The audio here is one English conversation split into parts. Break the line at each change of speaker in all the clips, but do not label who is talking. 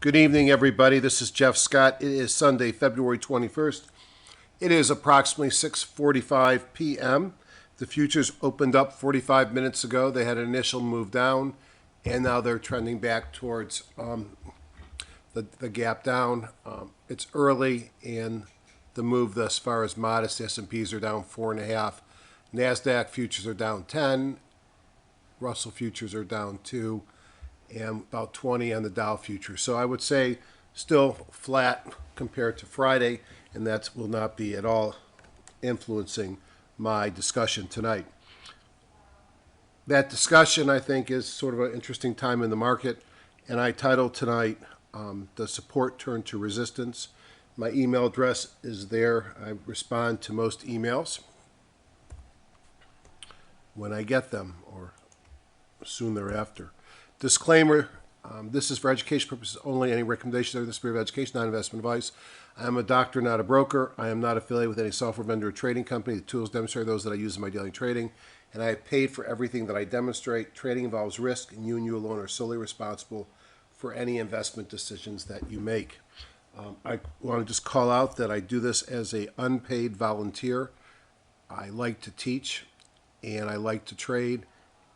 Good evening, everybody. This is Jeff Scott. It is Sunday, February 21st. It is approximately 6:45 p.m. The futures opened up 45 minutes ago. They had an initial move down, and now they're trending back towards the gap down. It's early, and the move thus far is modest. The S&Ps are down 4.5. Nasdaq futures are down 10. Russell futures are down 2. And about 20 on the Dow future. So I would say still flat compared to Friday, and that will not be at all influencing my discussion tonight. That discussion, I think, is sort of an interesting time in the market, and I titled tonight, Does Support Turn to Resistance? My email address is there. I respond to most emails when I get them, or soon thereafter. Disclaimer, this is for education purposes only. Any recommendations are in the spirit of education, not investment advice. I am a doctor, not a broker. I am not affiliated with any software vendor or trading company. The tools demonstrate those that I use in my daily trading, and I have paid for everything that I demonstrate. Trading involves risk, and you alone are solely responsible for any investment decisions that you make. I want to just call out that I do this as an unpaid volunteer. I like to teach, and I like to trade,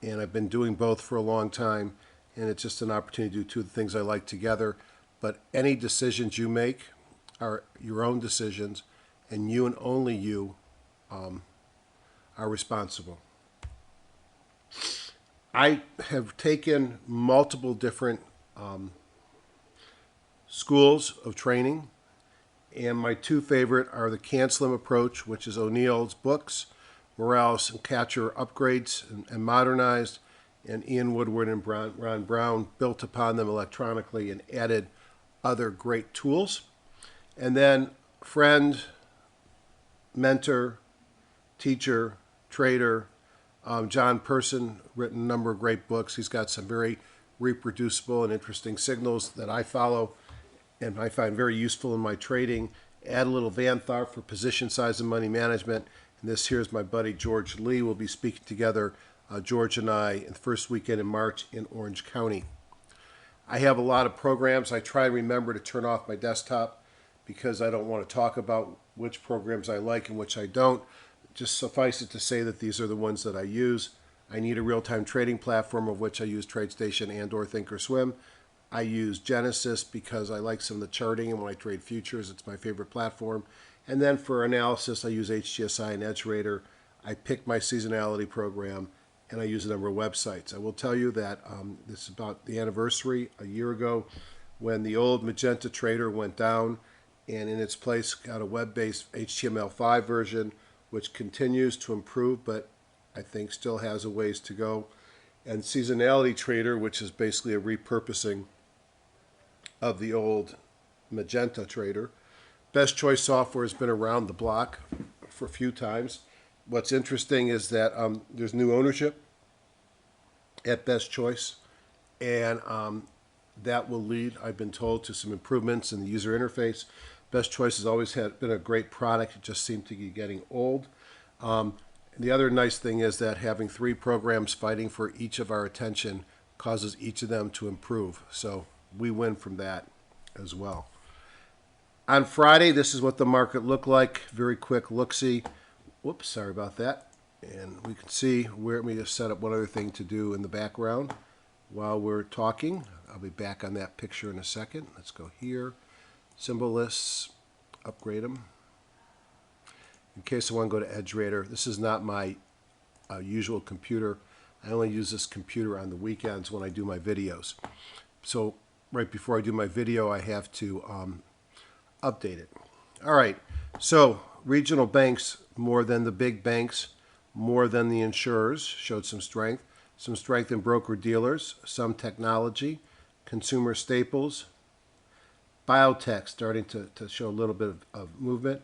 and I've been doing both for a long time. And it's just an opportunity to do two things I like together. But any decisions you make are your own decisions, and you and only you are responsible. I have taken multiple different schools of training, and my two favorite are the Cancelim approach, which is O'Neill's books, Morales and Catcher Upgrades and Modernized, and Ian Woodward and Ron Brown built upon them electronically and added other great tools. And then friend, mentor, teacher, trader, John Person, written a number of great books. He's got some very reproducible and interesting signals that I follow and I find very useful in my trading. Add a little Van Tharp for position size and money management. And this here's my buddy George Lee. We'll be speaking together, George and I, in the first weekend in March in Orange County. I have a lot of programs. I try to remember to turn off my desktop because I don't want to talk about which programs I like and which I don't. Just suffice it to say that these are the ones that I use. I need a real-time trading platform, of which I use TradeStation and or Thinkorswim. I use Genesis because I like some of the charting, and when I trade futures, it's my favorite platform. And then for analysis, I use HGSI and EdgeRater. I pick my seasonality program, and I use a number of websites. I will tell you that this is about the anniversary a year ago when the old Magenta Trader went down, and in its place got a web-based HTML5 version, which continues to improve, but I think still has a ways to go. And Seasonality Trader, which is basically a repurposing of the old Magenta Trader. Best Choice software has been around the block for a few times. What's interesting is that there's new ownership at Best Choice, and that will lead, I've been told, to some improvements in the user interface. Best Choice has always been a great product. It just seemed to be getting old. The other nice thing is that having three programs fighting for each of our attention causes each of them to improve. So we win from that as well. On Friday, this is what the market looked like. Very quick look-see. Whoops, sorry about that. And we can see where, let me just set up one other thing to do in the background while we're talking. I'll be back on that picture in a second. Let's go here. Symbol lists, upgrade them. In case I want to go to EdgeRater, this is not my usual computer. I only use this computer on the weekends when I do my videos. So right before I do my video, I have to update it. All right, so regional banks, more than the big banks, more than the insurers, showed some strength in broker-dealers, some technology, consumer staples, biotech starting to show a little bit of movement.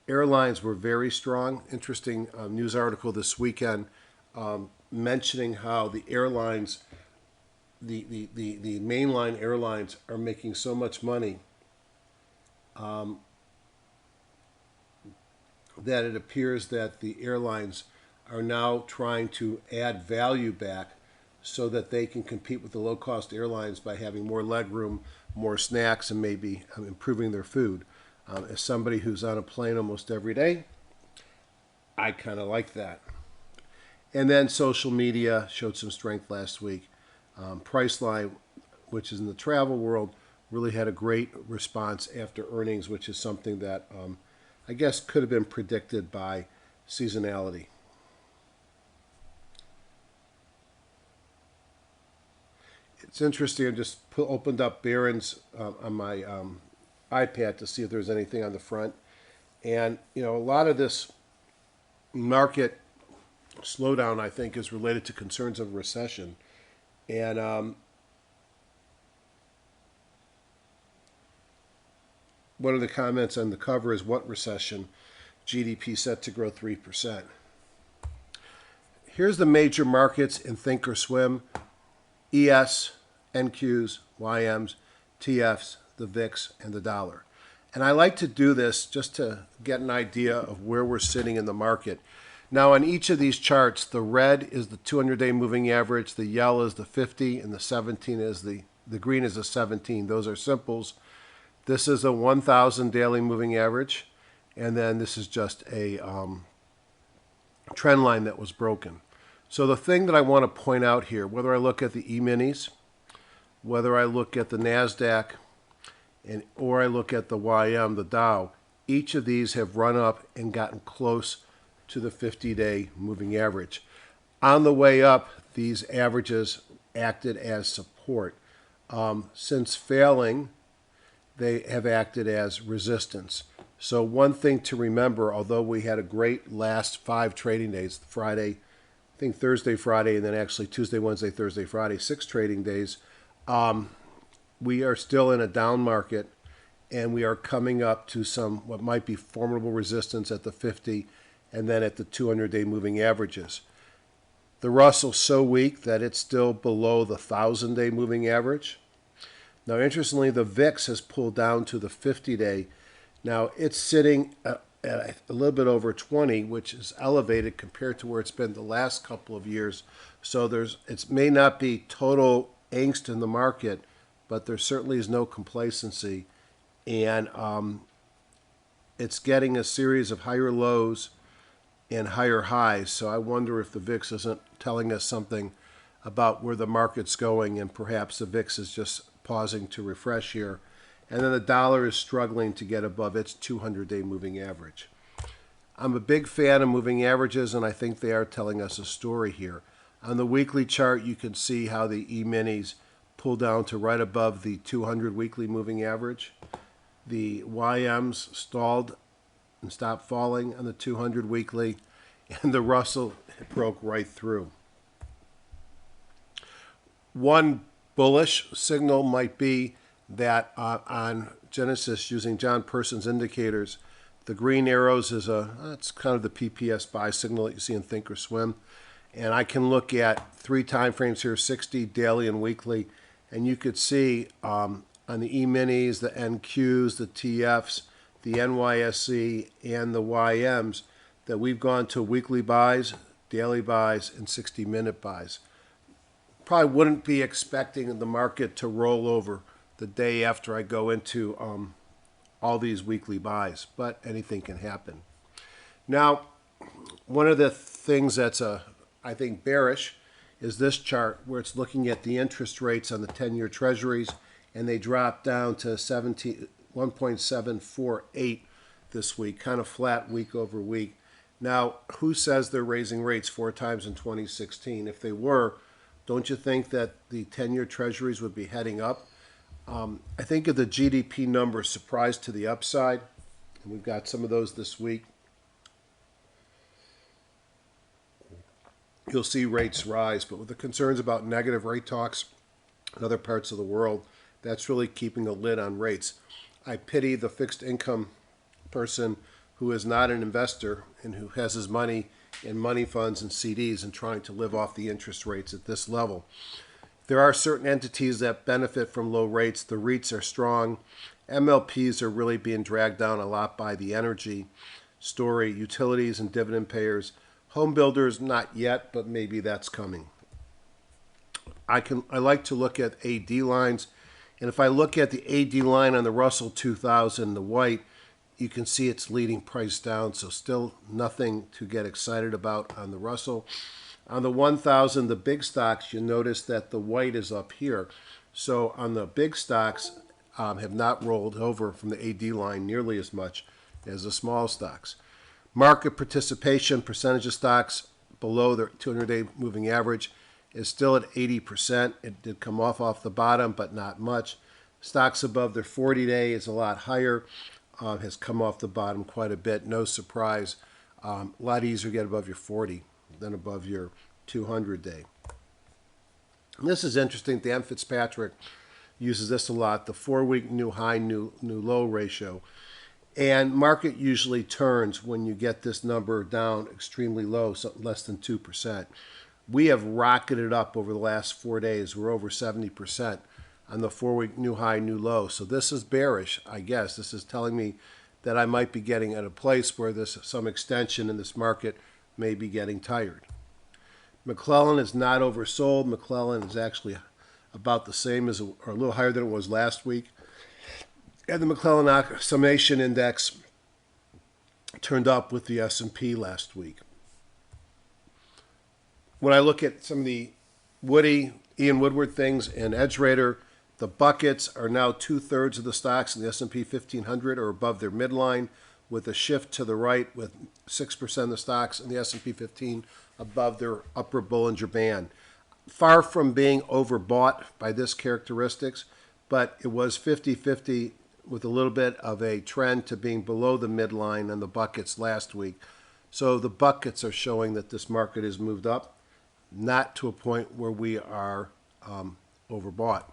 Airlines were very strong. Interesting news article this weekend mentioning how the airlines, the mainline airlines are making so much money that it appears that the airlines are now trying to add value back so that they can compete with the low-cost airlines by having more leg room, more snacks, and maybe improving their food. As somebody who's on a plane almost every day, I kind of like that. And then social media showed some strength last week. Priceline, which is in the travel world, really had a great response after earnings, which is something that I guess could have been predicted by seasonality. It's interesting. I just opened up Barron's on my iPad to see if there's anything on the front. And, a lot of this market slowdown, I think, is related to concerns of recession. And one of the comments on the cover is, what recession? GDP set to grow 3%. Here's the major markets in Thinkorswim: ES, NQs, YMs, TFs, the VIX, and the dollar. And I like to do this just to get an idea of where we're sitting in the market. Now, on each of these charts, the red is the 200-day moving average, the yellow is the 50, and the 17 is the green is the 17. Those are simples. This is a 1,000 daily moving average, and then this is just a trend line that was broken. So the thing that I want to point out here, whether I look at the E-minis, whether I look at the Nasdaq, or I look at the YM, the Dow, each of these have run up and gotten close to the 50-day moving average. On the way up, these averages acted as support. Since failing, they have acted as resistance. So one thing to remember, although we had a great last 5 trading days, Friday, I think Thursday, Friday, and then actually Tuesday, Wednesday, Thursday, Friday, 6 trading days, we are still in a down market, and we are coming up to some what might be formidable resistance at the 50 and then at the 200-day moving averages. The Russell's so weak that it's still below the 1,000-day moving average. Now, interestingly, the VIX has pulled down to the 50-day. Now, it's sitting at a little bit over 20, which is elevated compared to where it's been the last couple of years. So it may not be total angst in the market, but there certainly is no complacency. And it's getting a series of higher lows and higher highs. So I wonder if the VIX isn't telling us something about where the market's going, and perhaps the VIX is just pausing to refresh here. And then the dollar is struggling to get above its 200-day moving average. I'm a big fan of moving averages, and I think they are telling us a story here. On the weekly chart, you can see how the E-minis pull down to right above the 200 weekly moving average. The YMs stalled and stopped falling on the 200 weekly, and the Russell broke right through. One bullish signal might be that on Genesis, using John Person's indicators, the green arrows is it's kind of the PPS Buy Signal that you see in Thinkorswim. And I can look at 3 time frames here, 60, daily, and weekly, and you could see on the E-minis, the NQs, the TFs, the NYSE, and the YMs that we've gone to weekly buys, daily buys, and 60-minute buys. Probably wouldn't be expecting the market to roll over the day after I go into all these weekly buys, but anything can happen. Now, one of the things that's I think bearish is this chart where it's looking at the interest rates on the 10-year treasuries, and they dropped down to 1.748 this week, kind of flat week over week. Now, who says they're raising rates 4 times in 2016? If they were, don't you think that the 10-year treasuries would be heading up? I think if the GDP numbers surprise to the upside, and we've got some of those this week, you'll see rates rise. But with the concerns about negative rate talks in other parts of the world, that's really keeping a lid on rates. I pity the fixed income person who is not an investor and who has his money in money funds and CDs and trying to live off the interest rates at this level. There are certain entities that benefit from low rates. The REITs are strong. MLPs are really being dragged down a lot by the energy story, utilities and dividend payers. Home builders, not yet, but maybe that's coming. I like to look at AD lines, and if I look at the AD line on the Russell 2000, the white, you can see it's leading price down, so still nothing to get excited about on the Russell. On the 1000, the big stocks, you notice that the white is up here. So on the big stocks have not rolled over from the AD line nearly as much as the small stocks. Market participation, percentage of stocks below the 200-day moving average is still at 80%. It did come off the bottom, but not much. Stocks above their 40-day is a lot higher, has come off the bottom quite a bit. No surprise. A lot easier to get above your 40 than above your 200-day. This is interesting. Dan Fitzpatrick uses this a lot, the 4-week new high, new low ratio. And market usually turns when you get this number down extremely low, so less than 2%. We have rocketed up over the last 4 days. We're over 70% on the 4-week new high, new low. So this is bearish, I guess. This is telling me that I might be getting at a place where there's some extension in this market may be getting tired. McClellan is not oversold. McClellan is actually about the same as, or a little higher than it was last week. And the McClellan summation index turned up with the S&P last week. When I look at some of the Ian Woodward things in EdgeRater, the buckets are now 2/3 of the stocks in the S&P 1500 are above their midline, with a shift to the right, with 6% of the stocks in the S&P 15 above their upper Bollinger Band. Far from being overbought by this characteristics, but it was 50-50 with a little bit of a trend to being below the midline on the buckets last week. So the buckets are showing that this market has moved up, not to a point where we are overbought.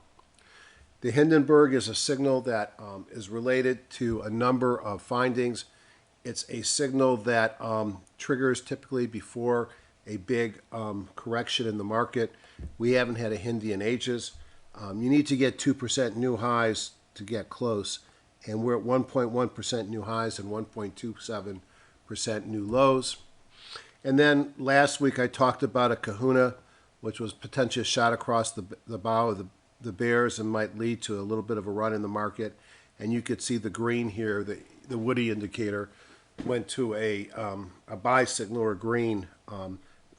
The Hindenburg is a signal that is related to a number of findings. It's a signal that triggers typically before a big correction in the market. We haven't had a Hindi in ages. You need to get 2% new highs to get close, and we're at 1.1% new highs and 1.27% new lows. And then last week I talked about Akahuna, which was potentially a shot across the bow of the bears and might lead to a little bit of a run in the market. And you could see the green here, the Woody indicator, went to a buy signal or green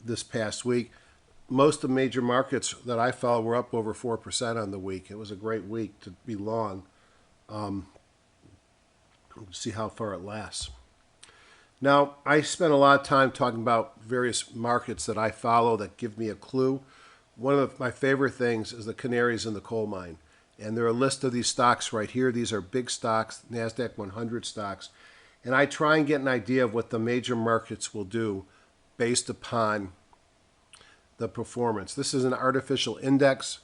this past week. Most of the major markets that I followed were up over 4% on the week. It was a great week to be long. See how far it lasts. Now, I spent a lot of time talking about various markets that I follow that give me a clue. One of my favorite things is the canaries in the coal mine. And there are a list of these stocks right here. These are big stocks, Nasdaq 100 stocks. And I try and get an idea of what the major markets will do based upon the performance. This is an artificial index,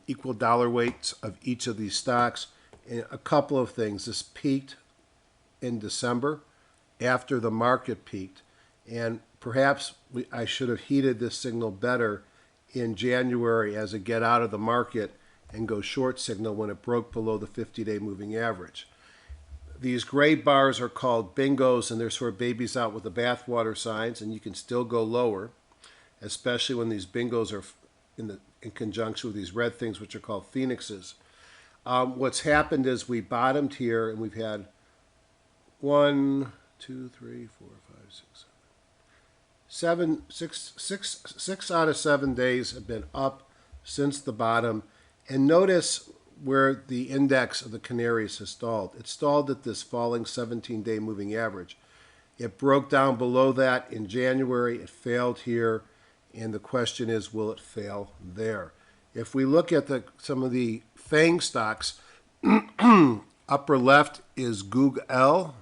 equal dollar weights of each of these stocks. And a couple of things. This peaked in December after the market peaked. And perhaps I should have heeded this signal better in January as a get out of the market and go short signal when it broke below the 50-day moving average. These gray bars are called bingos, and they're sort of babies out with the bathwater signs, and you can still go lower, especially when these bingos are in conjunction with these red things, which are called phoenixes. What's happened is we bottomed here, and we've had 1, 2, 3, 4, 5, 6, 6 out of 7 days have been up since the bottom. And notice where the index of the canaries has stalled. It stalled at this falling 17-day moving average. It broke down below that in January. It failed here. And the question is, will it fail there? If we look at some of the Fang stocks, upper left is Google.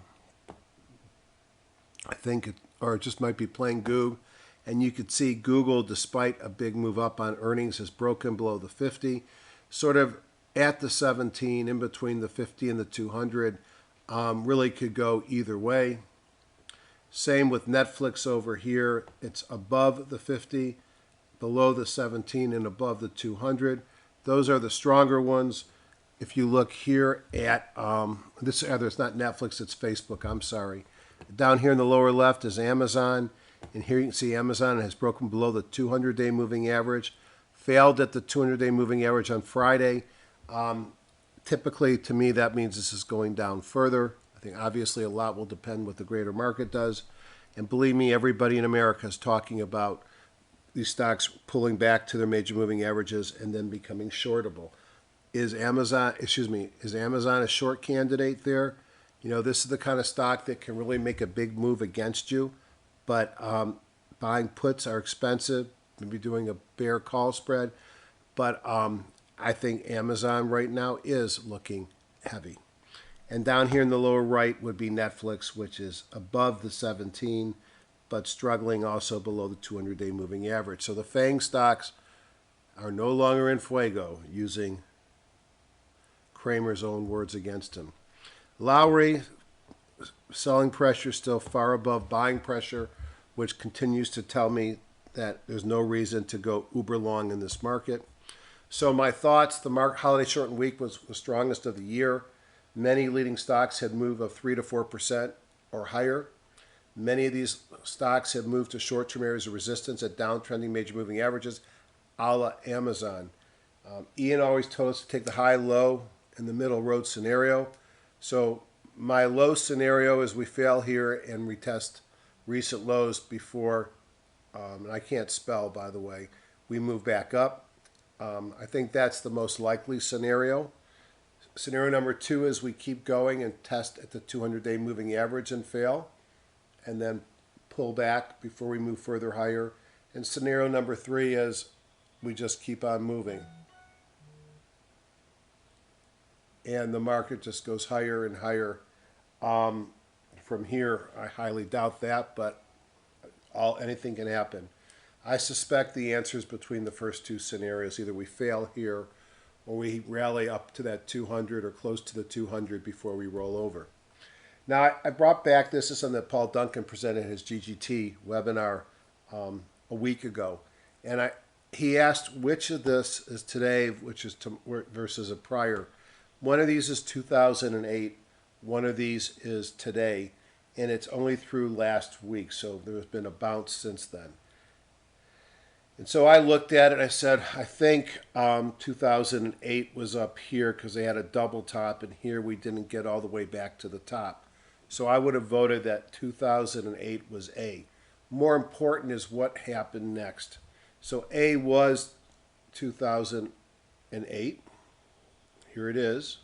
I think or it just might be plain Goog. And you could see Google, despite a big move up on earnings, has broken below the 50, sort of at the 17, in between the 50 and the 200. Really could go either way. Same with Netflix over here. It's above the 50, below the 17, and above the 200. Those are the stronger ones. If you look here at it's not Netflix, it's Facebook. I'm sorry. Down here in the lower left is Amazon. And here you can see Amazon has broken below the 200-day moving average. failed at the 200-day moving average on Friday. Typically, to me, that means this is going down further. I think obviously a lot will depend what the greater market does. And believe me, everybody in America is talking about these stocks pulling back to their major moving averages and then becoming shortable. Is Amazon a short candidate there? You know, this is the kind of stock that can really make a big move against you, but buying puts are expensive. Maybe doing a bear call spread, but I think Amazon right now is looking heavy. And down here in the lower right would be Netflix, which is above the 17, but struggling also below the 200-day moving average. So the Fang stocks are no longer in fuego, using Kramer's own words against him. Lowry, selling pressure still far above buying pressure, which continues to tell me that there's no reason to go uber long in this market. So my thoughts, the holiday shortened week was the strongest of the year. Many leading stocks had moved of 3 to 4% or higher. Many of these stocks have moved to short-term areas of resistance at downtrending major moving averages, a la Amazon. Ian always told us to take the high, low, and the middle road scenario. So my low scenario is we fail here and retest recent lows before, and I can't spell, by the way, we move back up. I think that's the most likely scenario. Scenario number 2 is we keep going and test at the 200-day moving average and fail, and then pull back before we move further higher. And scenario number 3 is we just keep on moving, and the market just goes higher and higher. From here, I highly doubt that, but anything can happen. I suspect the answer is between the first 2 scenarios. Either we fail here or we rally up to that 200 or close to the 200 before we roll over. Now, I brought back this is something that Paul Duncan presented at his GGT webinar a week ago. And he asked which of this is today, which is versus a prior. One of these is 2008. One of these is today. And it's only through last week. So there's been a bounce since then. And so I looked at it, I said, I think 2008 was up here because they had a double top, and here we didn't get all the way back to the top. So I would have voted that 2008 was A. More important is what happened next. So A was 2008. Here it is.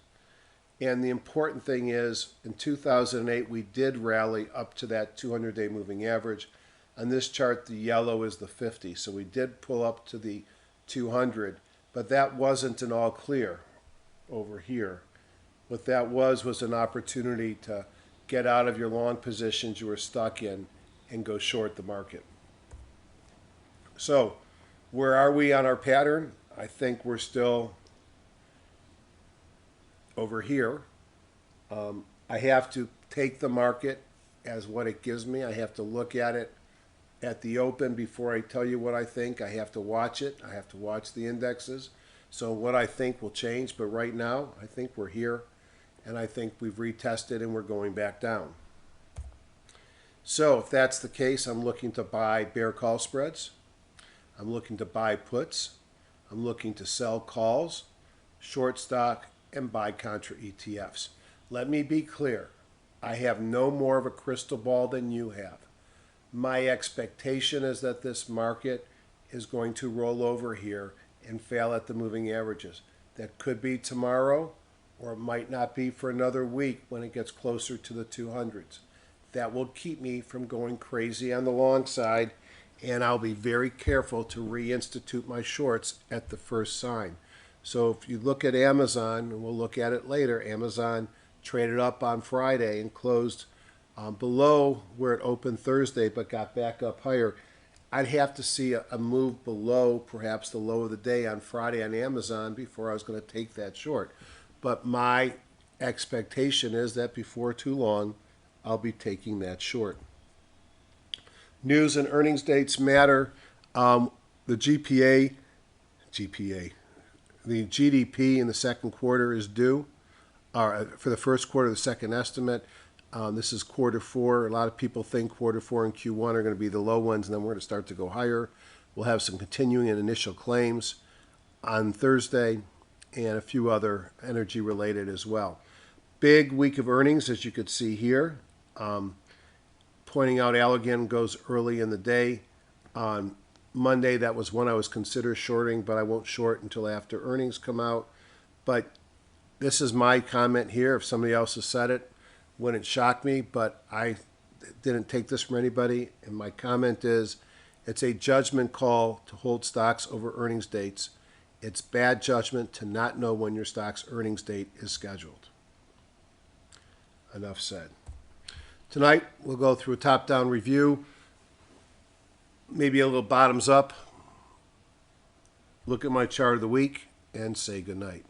And the important thing is, in 2008, we did rally up to that 200-day moving average. On this chart, the yellow is the 50, so we did pull up to the 200, but that wasn't an all clear over here. What that was an opportunity to get out of your long positions you were stuck in and go short the market. So where are we on our pattern? I think we're still over here. I have to take the market as what it gives me. I have to look at it at the open before I tell you what I think. I have to watch it. I have to watch the indexes. So what I think will change. But right now, I think we're here. And I think we've retested and we're going back down. So if that's the case, I'm looking to buy bear call spreads. I'm looking to buy puts. I'm looking to sell calls, short stock, and buy Contra ETFs. Let me be clear. I have no more of a crystal ball than you have. My expectation is that this market is going to roll over here and fail at the moving averages. That could be tomorrow, or it might not be for another week when it gets closer to the 200s. That will keep me from going crazy on the long side, and I'll be very careful to reinstitute my shorts at the first sign. So if you look at Amazon, and we'll look at it later, Amazon traded up on Friday and closed below where it opened Thursday, but got back up higher. I'd have to see a move below perhaps the low of the day on Friday on Amazon before I was going to take that short. But my expectation is that before too long, I'll be taking that short. News and earnings dates matter. The GDP in the second quarter is due. For the first quarter, the second estimate. This is quarter 4. A lot of people think quarter 4 and Q1 are going to be the low ones, and then we're going to start to go higher. We'll have some continuing and initial claims. on Thursday, and a few other energy related as well. Big week of earnings, as you could see here. Pointing out Allergan goes early in the day. On Monday, that was one I was considered shorting, but I won't short until after earnings come out. But this is my comment here. If somebody else has said it, wouldn't shock me, but I didn't take this from anybody. And my comment is, it's a judgment call to hold stocks over earnings dates. It's bad judgment to not know when your stock's earnings date is scheduled. Enough said. Tonight, we'll go through a top-down review, maybe a little bottoms up, look at my chart of the week, and say goodnight.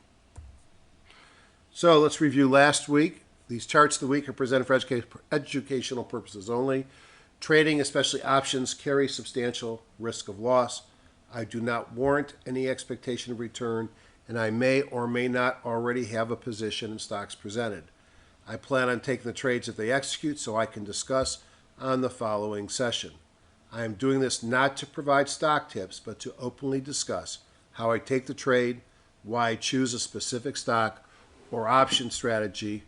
So let's review last week. These charts of the week are presented for educational purposes only. Trading, especially options, carry substantial risk of loss. I do not warrant any expectation of return, and I may or may not already have a position in stocks presented. I plan on taking the trades if they execute so I can discuss on the following session. I am doing this not to provide stock tips, but to openly discuss how I take the trade, why I choose a specific stock or option strategy,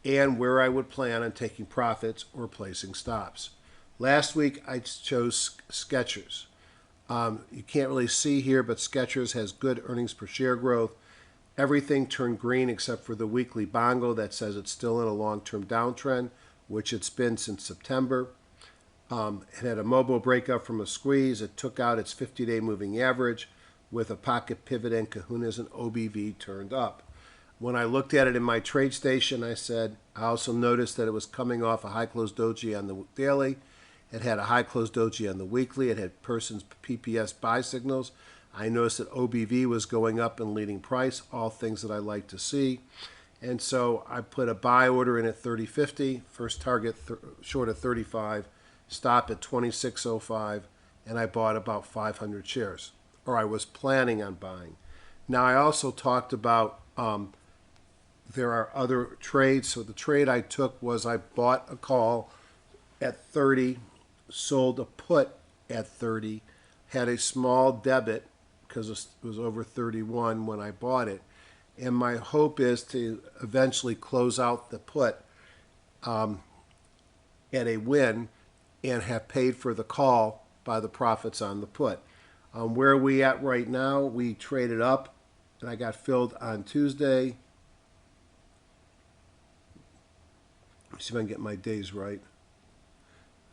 and where I would plan on taking profits or placing stops. Last week, I chose Skechers. You can't really see here, but Skechers has good earnings per share growth. Everything turned green except for the weekly Bongo that says it's still in a long-term downtrend, which it's been since September. It had a Mobo breakup from a squeeze. It took out its 50-day moving average with a pocket pivot and Kahunas and OBV turned up. When I looked at it in my TradeStation, I said, I also noticed that it was coming off a high close doji on the daily. It had a high close doji on the weekly. It had person's PPS Buy Signals. I noticed that OBV was going up in leading price, all things that I like to see. And so I put a buy order in at 30.50, first target short at 35, stop at 26.05, and I bought about 500 shares, or I was planning on buying. Now I also talked about there are other trades. So the trade I took was I bought a call at 30, sold a put at 30, had a small debit because it was over 31 when I bought it. And my hope is to eventually close out the put at a win and have paid for the call by the profits on the put. Where are we at right now? We traded up and I got filled on Tuesday. Let's see if I can get my days right.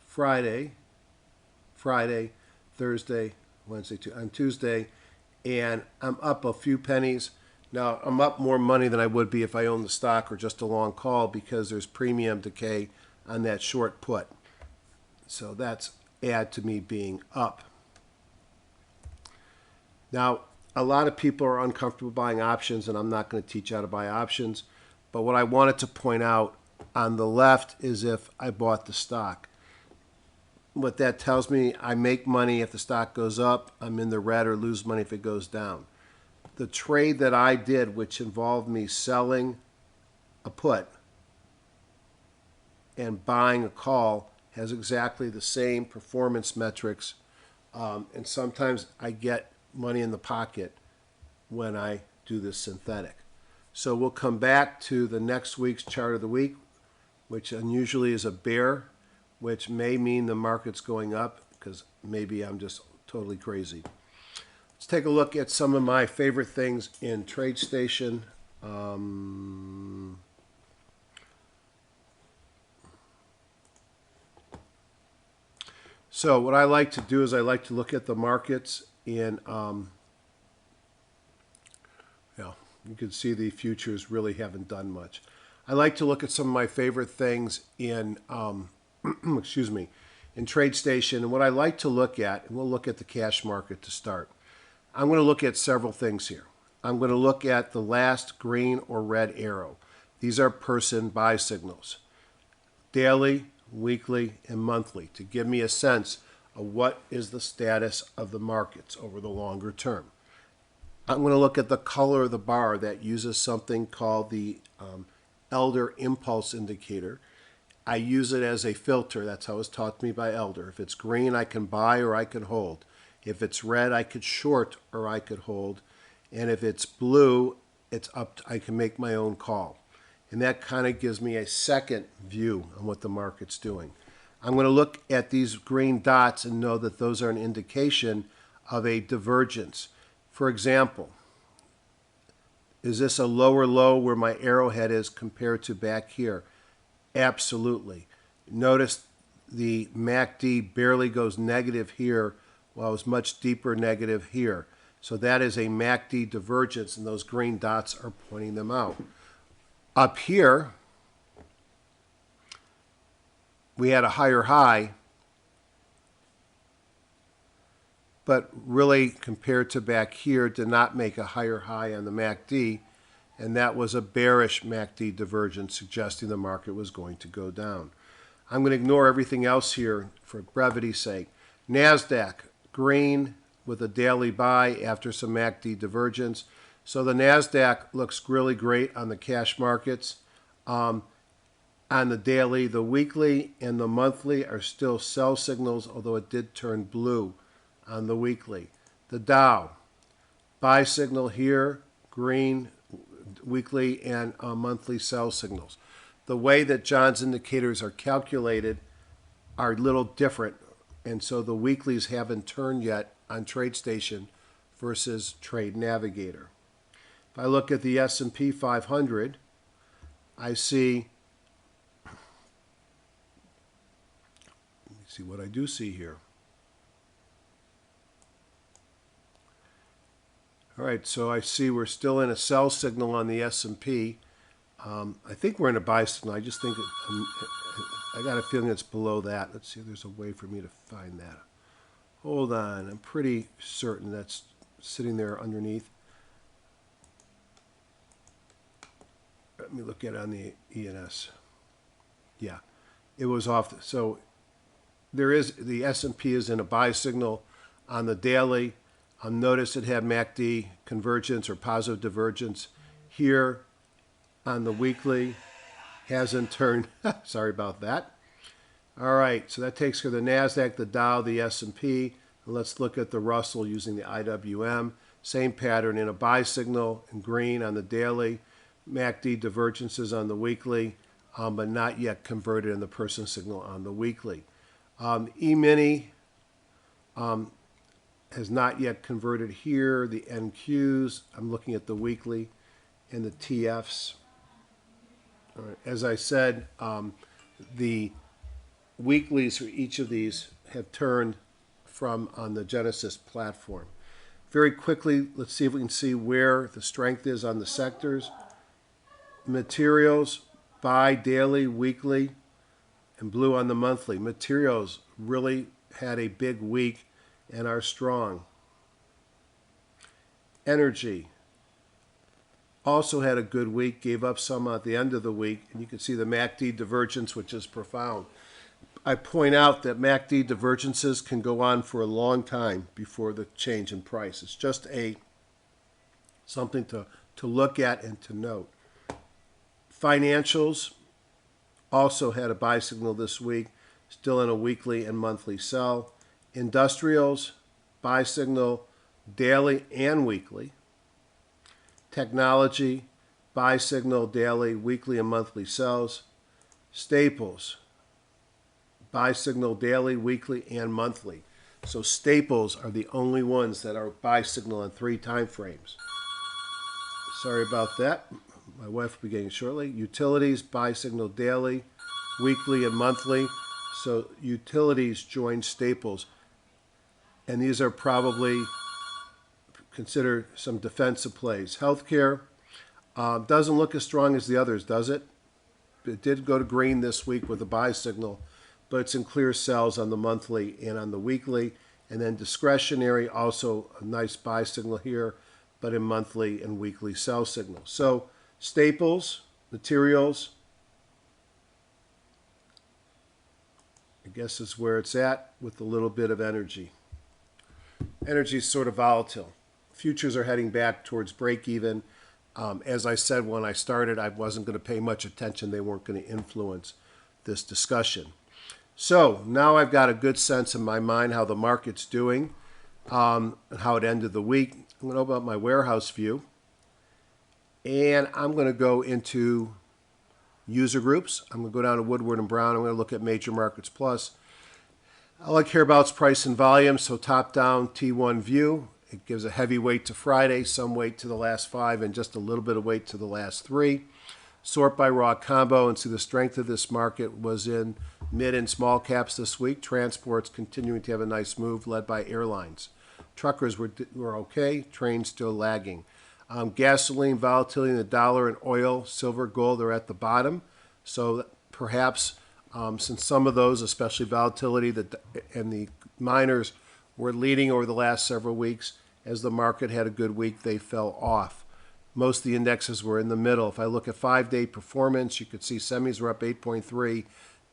Friday, Thursday, Wednesday, on Tuesday, and I'm up a few pennies. Now, I'm up more money than I would be if I owned the stock or just a long call because there's premium decay on that short put. So that's add to me being up. Now, a lot of people are uncomfortable buying options, and I'm not going to teach how to buy options. But what I wanted to point out on the left is if I bought the stock. What that tells me, I make money if the stock goes up, I'm in the red, or lose money if it goes down. The trade that I did, which involved me selling a put and buying a call, has exactly the same performance metrics. And sometimes I get money in the pocket when I do this synthetic. So we'll come back to the next week's chart of the week, which unusually is a bear, which may mean the market's going up because maybe I'm just totally crazy. Let's take a look at some of my favorite things in TradeStation. So what I like to do is I like to look at the markets in, you can see the futures really haven't done much. I like to look at some of my favorite things in, excuse me, in TradeStation. And what I like to look at, and we'll look at the cash market to start. I'm going to look at several things here. I'm going to look at the last green or red arrow. These are person buy signals, daily, weekly, and monthly, to give me a sense of what is the status of the markets over the longer term. I'm going to look at the color of the bar that uses something called the Elder Impulse Indicator. I use it as a filter. That's how it was taught to me by Elder. If it's green, I can buy or I can hold. If it's red, I could short or I could hold. And if it's blue, it's up. I can make my own call. And that kind of gives me a second view on what the market's doing. I'm going to look at these green dots and know that those are an indication of a divergence. For example, is this a lower low where my arrowhead is compared to back here? Absolutely. Notice the MACD barely goes negative here, while it's much deeper negative here. So that is a MACD divergence, and those green dots are pointing them out. Up here, we had a higher high, but really compared to back here did not make a higher high on the MACD, and that was a bearish MACD divergence suggesting the market was going to go down. I'm going to ignore everything else here for brevity's sake. Nasdaq, green with a daily buy after some MACD divergence. So the Nasdaq looks really great on the cash markets. On the daily, the weekly and the monthly are still sell signals, although it did turn blue on the weekly. The Dow, buy signal here, green, weekly and monthly sell signals. The way that John's indicators are calculated are a little different, and so the weeklies haven't turned yet on TradeStation versus Trade Navigator. If I look at the S&P 500, I see, let me see what I do see here. All right, so I see we're still in a sell signal on the S&P. I think we're in a buy signal. I just think I got a feeling it's below that. Let's see if there's a way for me to find that. Hold on. I'm pretty certain that's sitting there underneath. Let me look at it on the ENS. Yeah, it was off. So there is, the S&P is in a buy signal on the daily. Notice it had MACD convergence or positive divergence here on the weekly. Hasn't turned. Sorry about that. All right, so that takes care of the Nasdaq, the Dow, the S&P. And let's look at the Russell using the IWM. Same pattern in a buy signal in green on the daily. MACD divergences on the weekly, but not yet converted in the person signal on the weekly. E-mini has not yet converted here. The NQs, I'm looking at the weekly, and the TFs. All right. As I said, the weeklies for each of these have turned from on the Genesis platform. Very quickly, let's see if we can see where the strength is on the sectors. Materials, buy daily, weekly, and blue on the monthly. Materials really had a big week and are strong. Energy also had a good week, gave up some at the end of the week, and you can see the MACD divergence, which is profound. I point out that MACD divergences can go on for a long time before the change in price. It's just something to look at and to note. Financials also had a buy signal this week, still in a weekly and monthly sell. Industrials, buy signal daily and weekly. Technology, buy signal daily, weekly, and monthly sells. Staples, buy signal daily, weekly, and monthly. So staples are the only ones that are buy signal on 3 time frames. Sorry about that. My wife will be getting shortly. Utilities, buy signal daily, weekly, and monthly. So utilities join staples. And these are probably considered some defensive plays. Healthcare doesn't look as strong as the others, does it? It did go to green this week with a buy signal, but it's in clear sells on the monthly and on the weekly. And then discretionary, also a nice buy signal here, but in monthly and weekly sell signals. So staples, materials, I guess is where it's at with a little bit of energy. Energy is sort of volatile. Futures are heading back towards break even. As I said when I started, I wasn't going to pay much attention. They weren't going to influence this discussion. So now I've got a good sense in my mind how the market's doing, and how it ended the week. I'm going to open up my warehouse view, and I'm going to go into user groups. I'm going to go down to Woodward and Brown. I'm going to look at Major Markets Plus. I like hereabouts price and volume, so top-down T1 view. It gives a heavy weight to Friday, some weight to the last 5, and just a little bit of weight to the last 3. Sort by raw combo and see the strength of this market was in mid and small caps this week. Transports continuing to have a nice move, led by airlines. Truckers were okay. Trains still lagging. Gasoline, volatility in the dollar, and oil, silver, gold are at the bottom. So perhaps since some of those, especially volatility and the miners, were leading over the last several weeks, as the market had a good week, they fell off. Most of the indexes were in the middle. If I look at 5-day performance, you could see semis were up 8.3,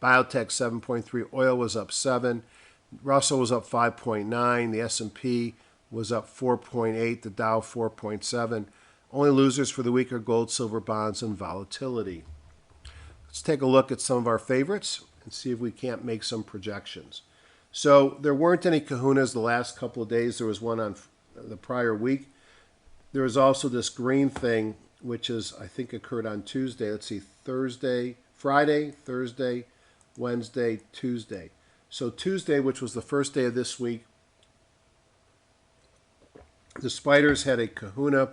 Biotech 7.3, oil was up 7, Russell was up 5.9, the S&P was up 4.8, the Dow 4.7. Only losers for the week are gold, silver, bonds, and volatility. Let's take a look at some of our favorites and see if we can't make some projections. So there weren't any kahunas the last couple of days. There was one on the prior week. There was also this green thing, which is, I think, occurred on Tuesday. Let's see, Friday, Thursday, Wednesday, Tuesday. So Tuesday, which was the first day of this week, the spiders had a kahuna,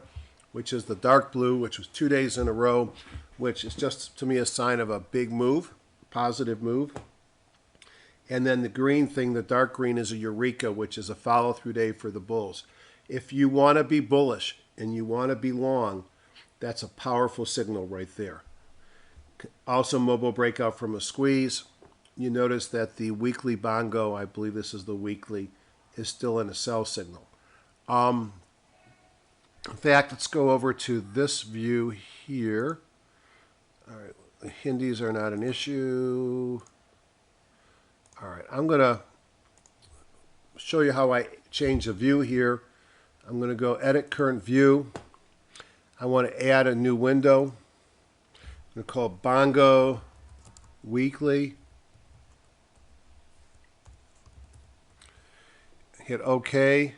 which is the dark blue, which was 2 days in a row, which is just, to me, a sign of a big move, positive move. And then the green thing, the dark green, is a eureka, which is a follow-through day for the bulls. If you want to be bullish and you want to be long, that's a powerful signal right there. Also, mobile breakout from a squeeze. You notice that the weekly Bongo, I believe this is the weekly, is still in a sell signal. In fact, let's go over to this view here. All right, the Hindis are not an issue. All right, I'm going to show you how I change the view here. I'm going to go edit current view. I want to add a new window. I'm going to call it Bongo Weekly. Hit OK.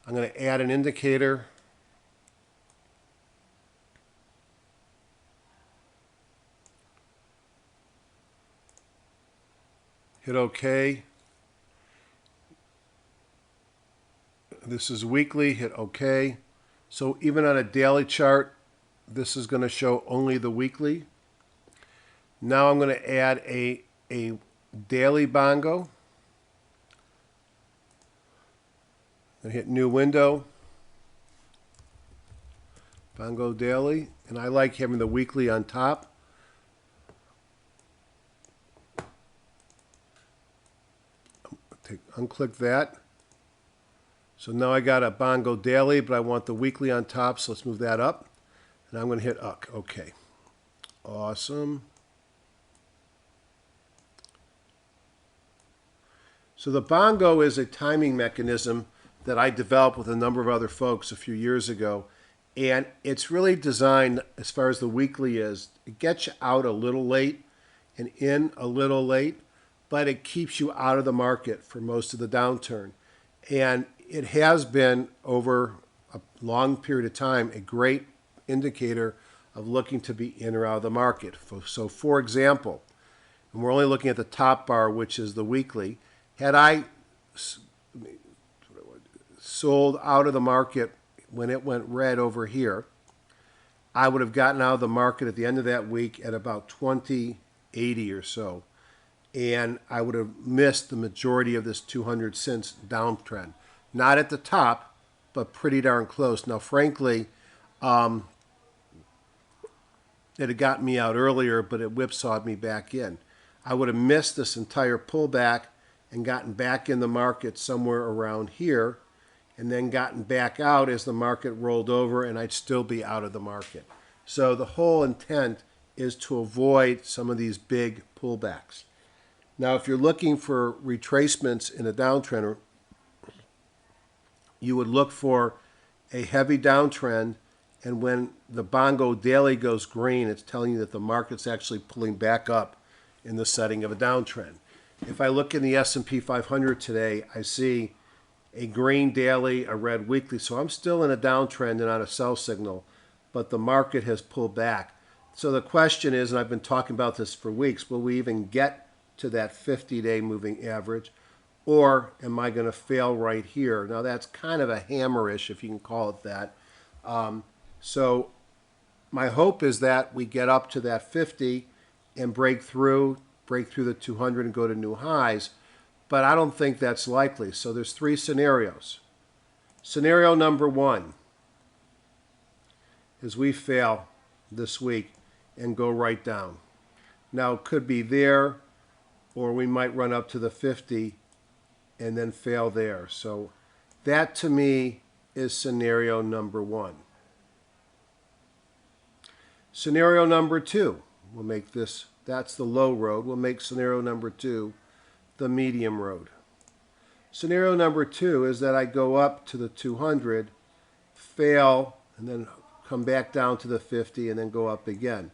I'm going to add an indicator. Hit OK. This is weekly. Hit OK. So even on a daily chart, this is going to show only the weekly. Now I'm going to add a daily Bongo. And hit new window. Bongo daily. And I like having the weekly on top. Unclick that. So now I got a Bongo daily, but I want the weekly on top, so let's move that up. And I'm going to hit OK. Awesome. So the Bongo is a timing mechanism that I developed with a number of other folks a few years ago. And it's really designed, as far as the weekly is, it gets you out a little late and in a little late, but it keeps you out of the market for most of the downturn. And it has been, over a long period of time, a great indicator of looking to be in or out of the market. So for example, and we're only looking at the top bar, which is the weekly, had I sold out of the market when it went red over here, I would have gotten out of the market at the end of that week at about 2080 or so. And I would have missed the majority of this 200 cents downtrend. Not at the top, but pretty darn close. Now, frankly, it had gotten me out earlier, but it whipsawed me back in. I would have missed this entire pullback and gotten back in the market somewhere around here, and then gotten back out as the market rolled over, and I'd still be out of the market. So the whole intent is to avoid some of these big pullbacks. Now, if you're looking for retracements in a downtrend, you would look for a heavy downtrend, and when the Bongo daily goes green, it's telling you that the market's actually pulling back up in the setting of a downtrend. If I look in the S&P 500 today, I see a green daily, a red weekly. So I'm still in a downtrend and on a sell signal, but the market has pulled back. So the question is, and I've been talking about this for weeks, will we even get to that 50-day moving average? Or am I going to fail right here? Now that's kind of a hammerish, if you can call it that. So my hope is that we get up to that 50 and break through the 200 and go to new highs. But I don't think that's likely. So there's three scenarios. Scenario number one is we fail this week and go right down. Now it could be there, or we might run up to the 50 and then fail there. So that to me is scenario number one. Scenario number two, we'll make this, that's the low road. We'll make scenario number two the medium road. Scenario number two is that I go up to the 200, fail, and then come back down to the 50 and then go up again.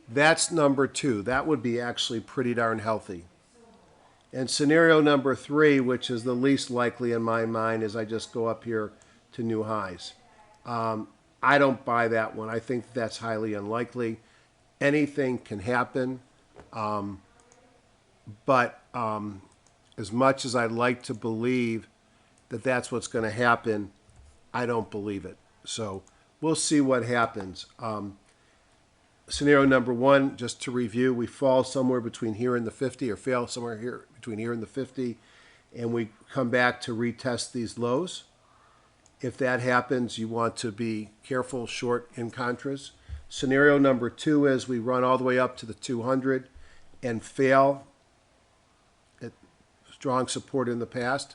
That's number two. That would be actually pretty darn healthy. And scenario number three, which is the least likely in my mind, is I just go up here to new highs. I don't buy that one. I think that's highly unlikely. Anything can happen. But as much as I'd like to believe that that's what's going to happen, I don't believe it. So we'll see what happens. Scenario number one, just to review, we fall somewhere between here and the 50, or fail somewhere here between here and the 50, and we come back to retest these lows. If that happens, you want to be careful short in Contras. Scenario number two is we run all the way up to the 200 and fail at strong support in the past.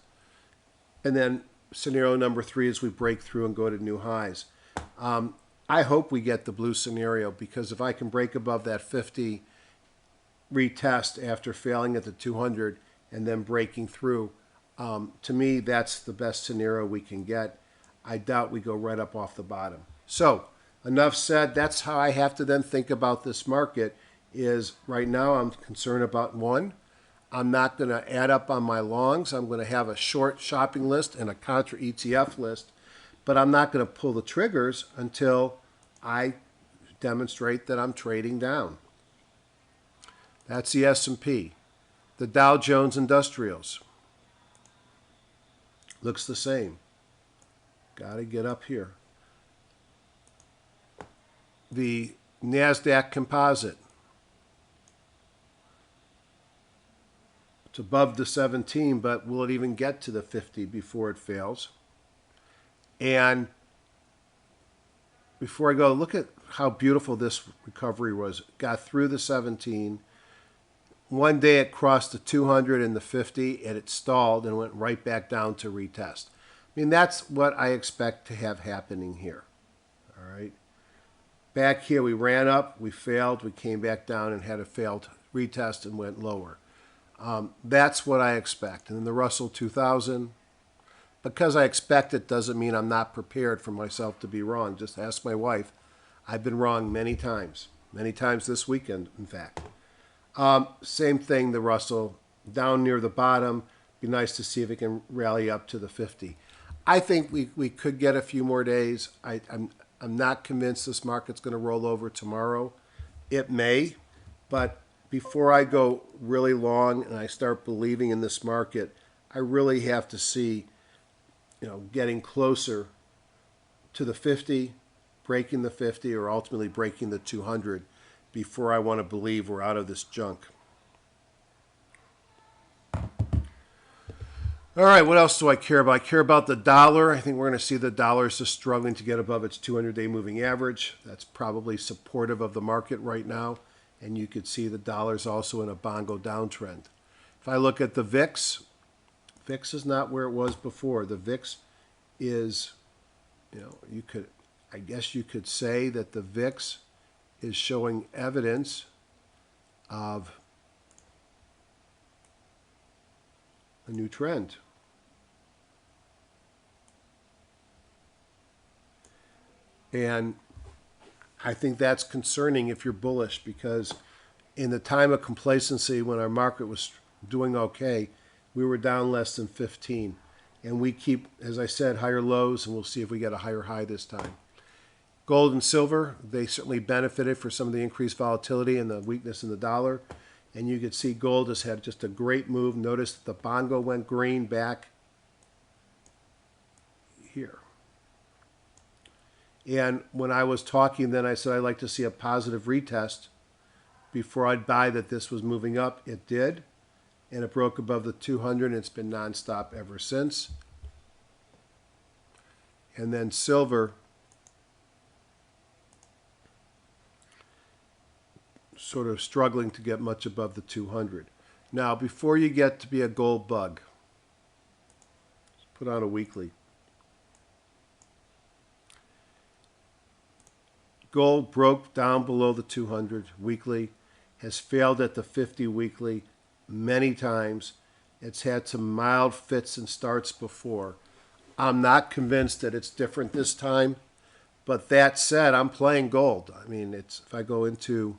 And then scenario number three is we break through and go to new highs. I hope we get the blue scenario, because if I can break above that 50, retest after failing at the 200 and then breaking through, to me, that's the best scenario we can get. I doubt we go right up off the bottom. So enough said. That's how I have to then think about this market. Is right now I'm concerned about one, I'm not going to add up on my longs. I'm going to have a short shopping list and a Contra ETF list, but I'm not going to pull the triggers until I demonstrate that I'm trading down. That's the S&P. The Dow Jones Industrials looks the same. Got to get up here. The Nasdaq Composite, it's above the 17, but will it even get to the 50 before it fails? And before I go, look at how beautiful this recovery was. It got through the 17. One day it crossed the 200 and the 50, and it stalled and went right back down to retest. I mean, that's what I expect to have happening here. All right. Back here, we ran up, we failed, we came back down and had a failed retest and went lower. That's what I expect. And then the Russell 2000, because I expect it doesn't mean I'm not prepared for myself to be wrong. Just ask my wife. I've been wrong many times this weekend, in fact. Same thing, the Russell, down near the bottom. Be nice to see if it can rally up to the 50. I think we could get a few more days. I'm not convinced this market's going to roll over tomorrow. It may, but before I go really long and I start believing in this market, I really have to see, getting closer to the 50, breaking the 50, or ultimately breaking the 200 before I want to believe we're out of this junk. All right, what else do I care about? I care about the dollar. I think we're going to see the dollar is just struggling to get above its 200-day moving average. That's probably supportive of the market right now. And you could see the dollar's also in a Bongo downtrend. If I look at the VIX, VIX is not where it was before. The VIX is, I guess you could say that the VIX is showing evidence of a new trend. And I think that's concerning if you're bullish, because in the time of complacency when our market was doing okay, we were down less than 15. And we keep, as I said, higher lows, and we'll see if we get a higher high this time. Gold and silver, they certainly benefited for some of the increased volatility and the weakness in the dollar. And you can see gold has had just a great move. Notice that the Bongo went green back here. And when I was talking then, I said I'd like to see a positive retest before I'd buy that this was moving up. It did. And it broke above the 200, and it's been nonstop ever since. And then silver sort of struggling to get much above the 200. Now, before you get to be a gold bug, let's put on a weekly. Gold broke down below the 200 weekly, has failed at the 50 weekly many times. It's had some mild fits and starts before. I'm not convinced that it's different this time, but that said, I'm playing gold. I mean, it's if I go into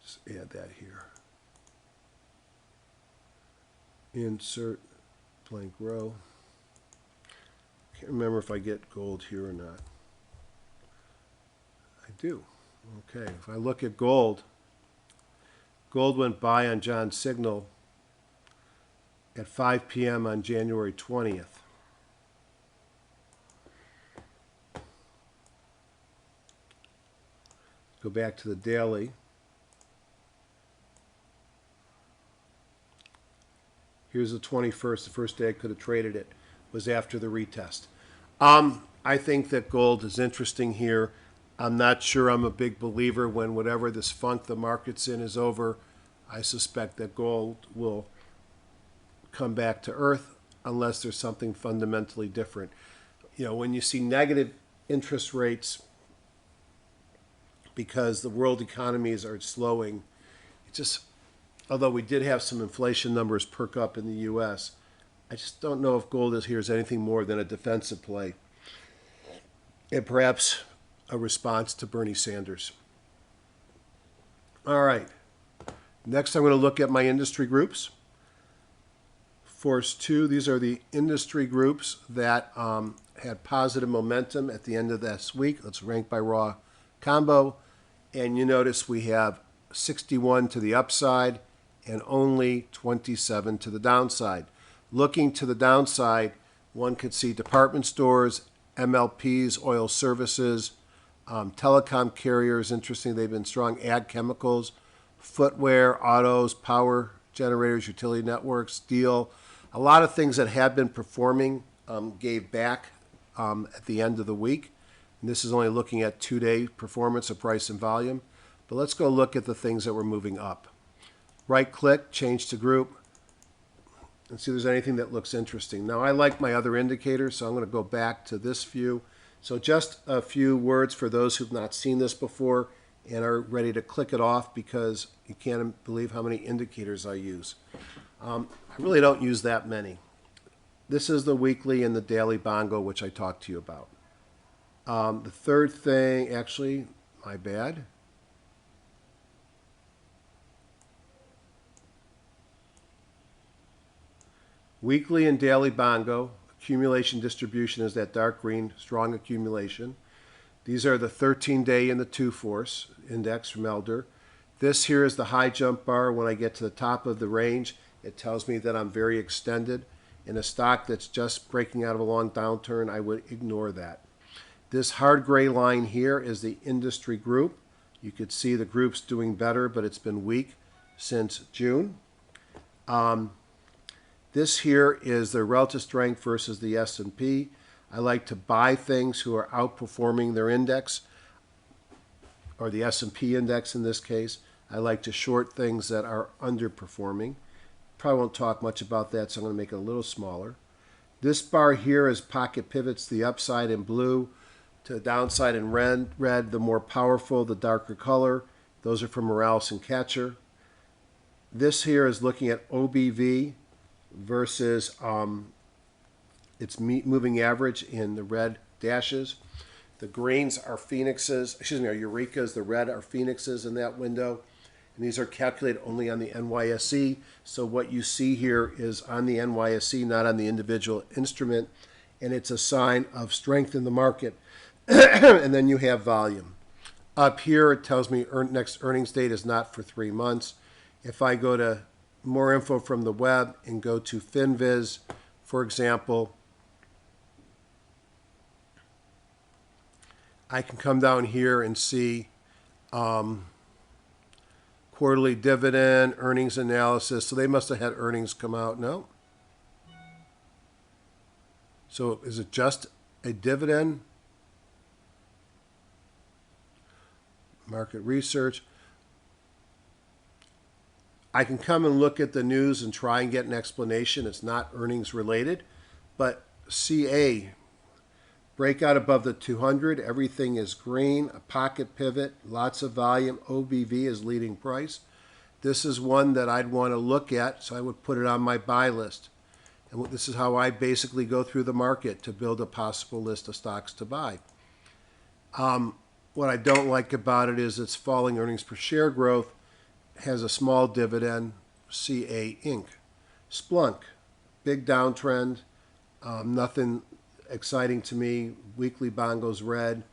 just add that here. Insert blank row. Can't remember if I get gold here or not. I do. Okay, if I look at gold, gold went buy on John's signal at 5 p.m. on January 20th. Go back to the daily. Here's the 21st. The first day I could have traded it was after the retest. I think that gold is interesting here. I'm not sure I'm a big believer when whatever this funk the market's in is over. I suspect that gold will come back to earth unless there's something fundamentally different. You know, when you see negative interest rates because the world economies are slowing, it just, although we did have some inflation numbers perk up in the U.S., I just don't know if gold is here is anything more than a defensive play. And perhaps a response to Bernie Sanders. All right. Next, I'm going to look at my industry groups. Force 2, these are the industry groups that had positive momentum at the end of this week. Let's rank by raw combo. And you notice we have 61 to the upside and only 27 to the downside. Looking to the downside, one could see department stores, MLPs, oil services, telecom carriers, interesting, they've been strong, ag chemicals, footwear, autos, power generators, utility networks, steel. A lot of things that had been performing gave back at the end of the week. And this is only looking at 2-day performance of price and volume. But let's go look at the things that were moving up. Right-click, change to group, and see if there's anything that looks interesting. Now, I like my other indicators, so I'm going to go back to this view. So just a few words for those who've not seen this before and are ready to click it off because you can't believe how many indicators I use. I really don't use that many. This is the weekly and the daily Bongo, which I talked to you about. The third thing, actually, my bad. Weekly and daily Bongo. Accumulation distribution is that dark green, strong accumulation. These are the 13-day and the 2-force index from Elder. This here is the high jump bar. When I get to the top of the range, it tells me that I'm very extended. In a stock that's just breaking out of a long downturn, I would ignore that. This hard gray line here is the industry group. You could see the group's doing better, but it's been weak since June. This here is the relative strength versus the S&P. I like to buy things who are outperforming their index, or the S&P index in this case. I like to short things that are underperforming. Probably won't talk much about that, so I'm going to make it a little smaller. This bar here is pocket pivots, the upside in blue to the downside in red. The more powerful, the darker color. Those are from Morales and Catcher. This here is looking at OBV versus its moving average in the red dashes. The greens are phoenixes, are eurekas, the red are phoenixes in that window. And these are calculated only on the NYSE. So what you see here is on the NYSE, not on the individual instrument. And it's a sign of strength in the market. And then you have volume. Up here, it tells me next earnings date is not for 3 months. If I go to more info from the web and go to FinViz, for example, I can come down here and see quarterly dividend, earnings analysis. So they must have had earnings come out. No? So is it just a dividend? Market research. I can come and look at the news and try and get an explanation. It's not earnings related, but CA, breakout above the 200, everything is green, a pocket pivot, lots of volume, OBV is leading price. This is one that I'd want to look at, so I would put it on my buy list. And this is how I basically go through the market to build a possible list of stocks to buy. What I don't like about it is its falling earnings per share growth, has a small dividend, CA Inc. Splunk, big downtrend, nothing exciting to me. Weekly Bongo's red.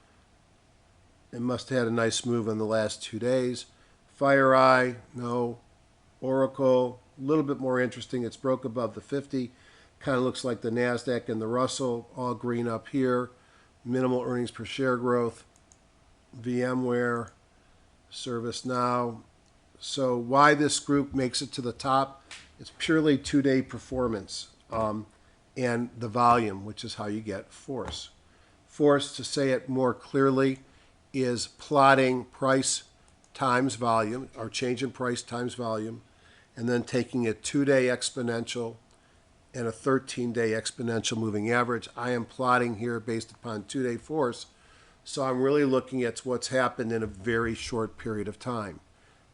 It must have had a nice move in the last 2 days. FireEye, no. Oracle, a little bit more interesting. It's broke above the 50. Kind of looks like the Nasdaq and the Russell, all green up here. Minimal earnings per share growth. VMware, ServiceNow. So why this group makes it to the top? It's purely 2-day performance and the volume, which is how you get force. Force, to say it more clearly, is plotting price times volume, or change in price times volume, and then taking a 2-day exponential and a 13-day exponential moving average. I am plotting here based upon 2-day force, so I'm really looking at what's happened in a very short period of time.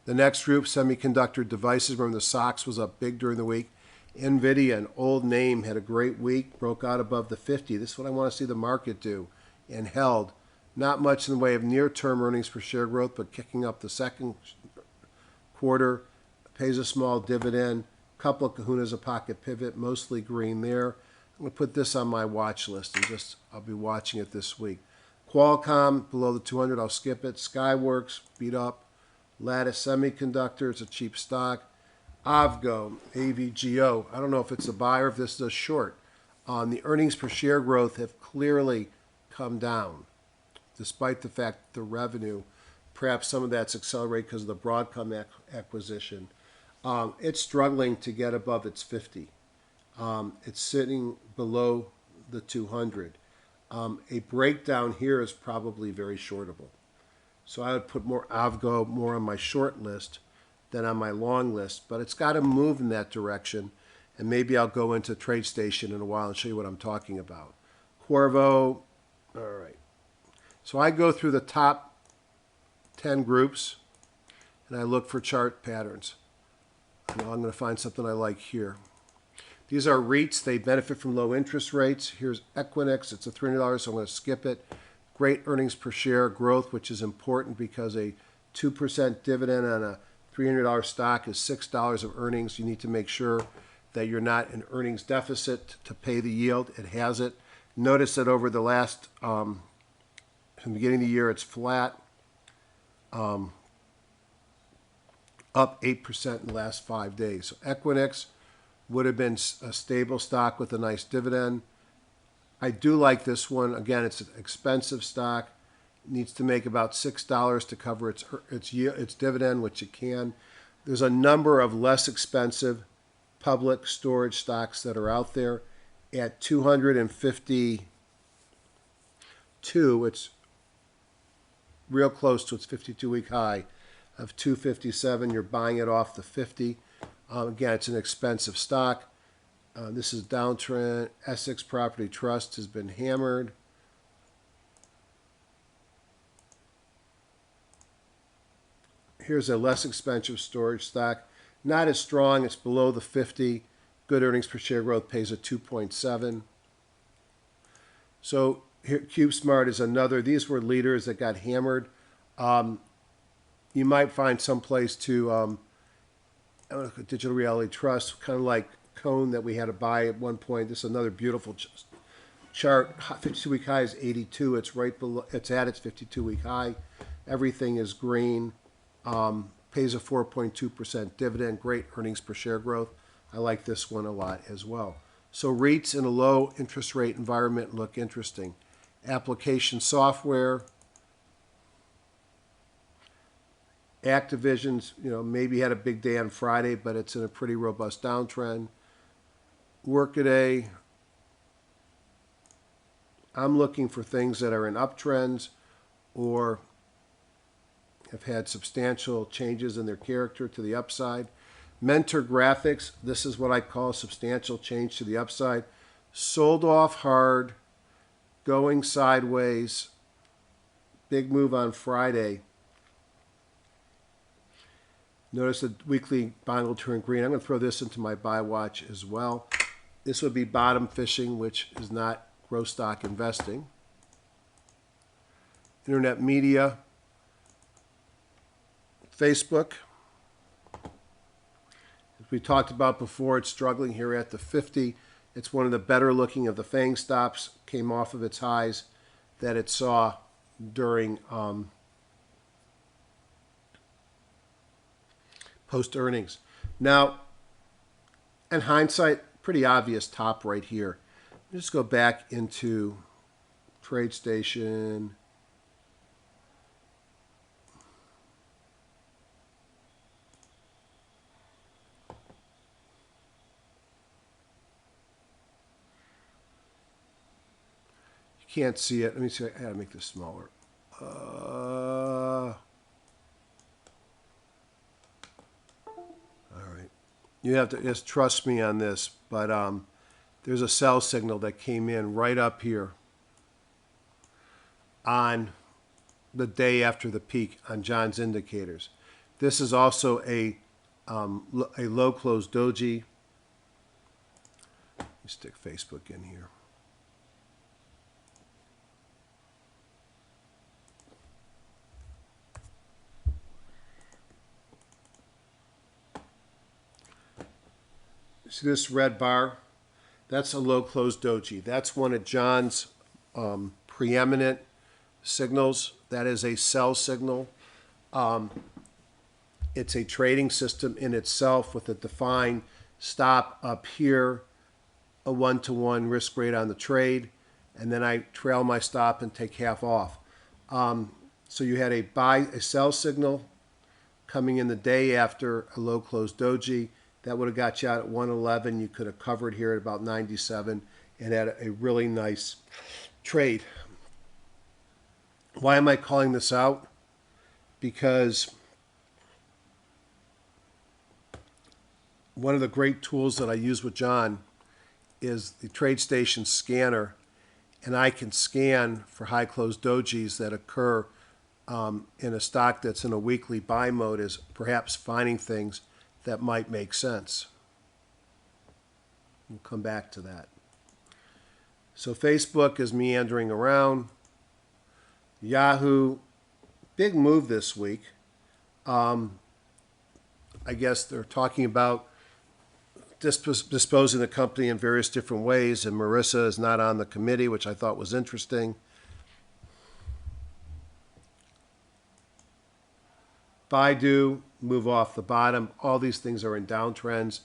The next group, Semiconductor Devices. Remember, the SOX was up big during the week. NVIDIA, an old name, had a great week, broke out above the 50. This is what I want to see the market do, and held. Not much in the way of near-term earnings per share growth, but kicking up the second quarter, pays a small dividend, couple of Kahunas, a pocket pivot, mostly green there. I'm going to put this on my watch list, and I'll be watching it this week. Qualcomm, below the 200, I'll skip it. Skyworks, beat up. Lattice Semiconductor, it's a cheap stock. Avgo, AVGO, I don't know if it's a buy or if this is a short. The earnings per share growth have clearly come down, despite the fact that the revenue, perhaps some of that's accelerated because of the Broadcom acquisition. It's struggling to get above its 50. It's sitting below the 200. A breakdown here is probably very shortable. So I would put more Avgo more on my short list than on my long list, but it's got to move in that direction, and maybe I'll go into TradeStation in a while and show you what I'm talking about. Qorvo, all right. So I go through the top 10 groups, and I look for chart patterns. And I'm going to find something I like here. These are REITs. They benefit from low interest rates. Here's Equinix. It's a $300, so I'm going to skip it. Great earnings per share growth, which is important because a 2% dividend on a $300 stock is $6 of earnings. You need to make sure that you're not in earnings deficit to pay the yield. It has it. Notice that over the last, from the beginning of the year, it's flat, up 8% in the last 5 days. So Equinix would have been a stable stock with a nice dividend. I do like this one. Again, it's an expensive stock. It needs to make about $6 to cover its dividend, which it can. There's a number of less expensive public storage stocks that are out there. At 252, it's real close to its 52-week high of 257. You're buying it off the 50. Again, it's an expensive stock. This is downtrend. Essex Property Trust has been hammered. Here's a less expensive storage stock. Not as strong. It's below the 50. Good earnings per share growth, pays a 2.7. So here, CubeSmart is another. These were leaders that got hammered. you might find some place to, I don't know, Digital Reality Trust, kind of like Cone that we had to buy at one point. This is another beautiful chart. 52-week high is 82. It's right below. It's at its 52-week high. Everything is green. Pays a 4.2% dividend. Great earnings per share growth. I like this one a lot as well. So REITs in a low interest rate environment look interesting. Application software. Activision's, maybe had a big day on Friday, but it's in a pretty robust downtrend. Workaday. I'm looking for things that are in uptrends or have had substantial changes in their character to the upside. Mentor Graphics, this is what I call substantial change to the upside. Sold off hard, going sideways, big move on Friday. Notice the weekly Bongo turned green. I'm going to throw this into my buy watch as well. This would be bottom fishing, which is not growth stock investing. Internet media. Facebook. As we talked about before, it's struggling here at the 50. It's one of the better looking of the Fang Stocks. Came off of its highs that it saw during post-earnings. Now, in hindsight, pretty obvious top right here. Let's go back into TradeStation. You can't see it. Let me see. I gotta make this smaller. You have to just trust me on this, but there's a sell signal that came in right up here on the day after the peak on John's indicators. This is also a low close doji. Let me stick Facebook in here. See this red bar? That's a low close doji. That's one of John's preeminent signals. That is a sell signal. It's a trading system in itself with a defined stop up here, a one-to-one risk rate on the trade, and then I trail my stop and take half off. So you had a sell signal coming in the day after a low close doji. That would have got you out at 111. You could have covered here at about 97 and had a really nice trade. Why am I calling this out? Because one of the great tools that I use with John is the TradeStation scanner, and I can scan for high close dojis that occur in a stock that's in a weekly buy mode, as perhaps finding things that might make sense. We'll come back to that. So Facebook is meandering around. Yahoo, big move this week. I guess they're talking about disposing the company in various different ways, and Marissa is not on the committee, which I thought was interesting. Baidu, move off the bottom. All these things are in downtrends,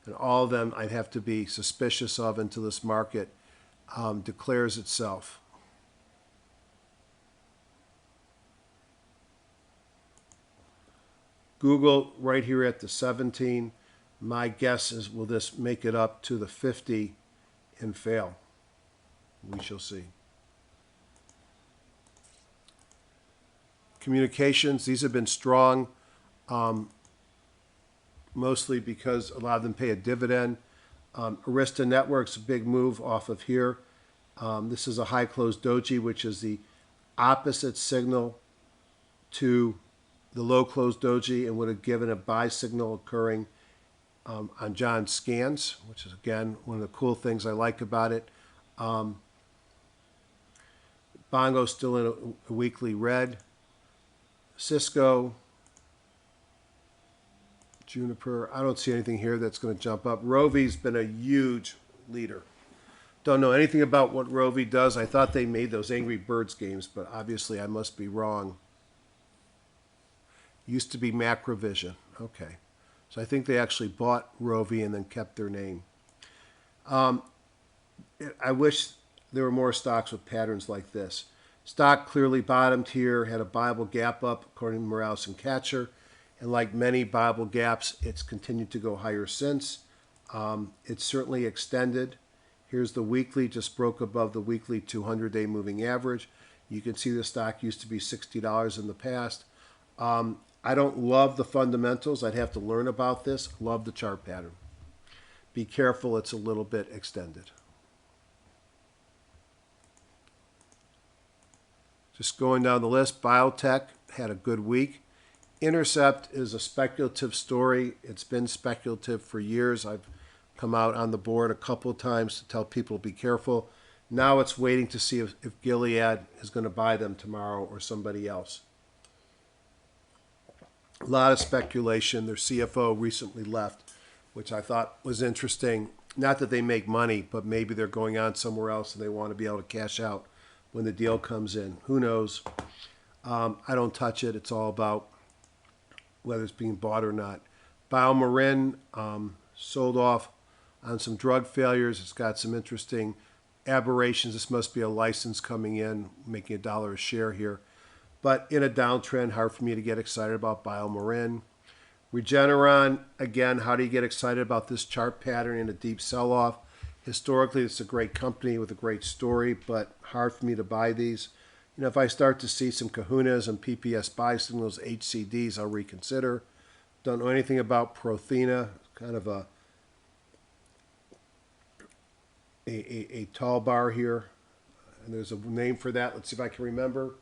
and all of them I'd have to be suspicious of until this market declares itself. Google right here at the 17. My guess is, will this make it up to the 50 and fail? We shall see. Communications, these have been strong, mostly because a lot of them pay a dividend. Arista Networks, a big move off of here. This is a high close doji, which is the opposite signal to the low close doji, and would have given a buy signal occurring on John's scans, which is, again, one of the cool things I like about it. Bongo still in a weekly red. Cisco, Juniper, I don't see anything here that's going to jump up. Rovi's been a huge leader. Don't know anything about what Rovi does. I thought they made those Angry Birds games, but obviously I must be wrong. Used to be Macrovision. Okay. So I think they actually bought Rovi and then kept their name. I wish there were more stocks with patterns like this. Stock clearly bottomed here, had a Bible gap up according to Morales and Catcher. And like many Bible gaps, it's continued to go higher since. It's certainly extended. Here's the weekly, just broke above the weekly 200-day moving average. You can see the stock used to be $60 in the past. I don't love the fundamentals. I'd have to learn about this. Love the chart pattern. Be careful, it's a little bit extended. Just going down the list, Biotech had a good week. Intercept is a speculative story. It's been speculative for years. I've come out on the board a couple of times to tell people to be careful. Now it's waiting to see if Gilead is going to buy them tomorrow or somebody else. A lot of speculation. Their CFO recently left, which I thought was interesting. Not that they make money, but maybe they're going on somewhere else and they want to be able to cash out when the deal comes in. Who knows? I don't touch it. It's all about whether it's being bought or not. BioMarin sold off on some drug failures. It's got some interesting aberrations. This must be a license coming in, making $1 a share here. But in a downtrend, hard for me to get excited about BioMarin. Regeneron, again, how do you get excited about this chart pattern in a deep sell-off? Historically, it's a great company with a great story, but hard for me to buy these. You know, if I start to see some Kahunas and PPS Buy Signals, HCDs, I'll reconsider. Don't know anything about Prothena, kind of a tall bar here. And there's a name for that. Let's see if I can remember.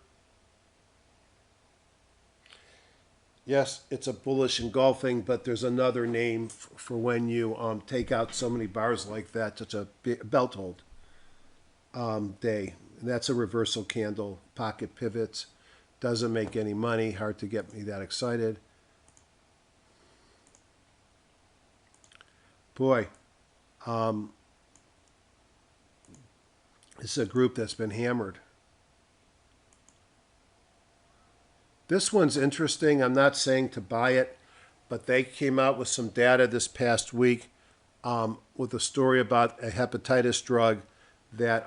Yes, it's a bullish engulfing, but there's another name for when you take out so many bars like that, such a belt hold day. And that's a reversal candle, pocket pivots. Doesn't make any money, hard to get me that excited. Boy, this is a group that's been hammered. This one's interesting. I'm not saying to buy it, but they came out with some data this past week with a story about a hepatitis drug that,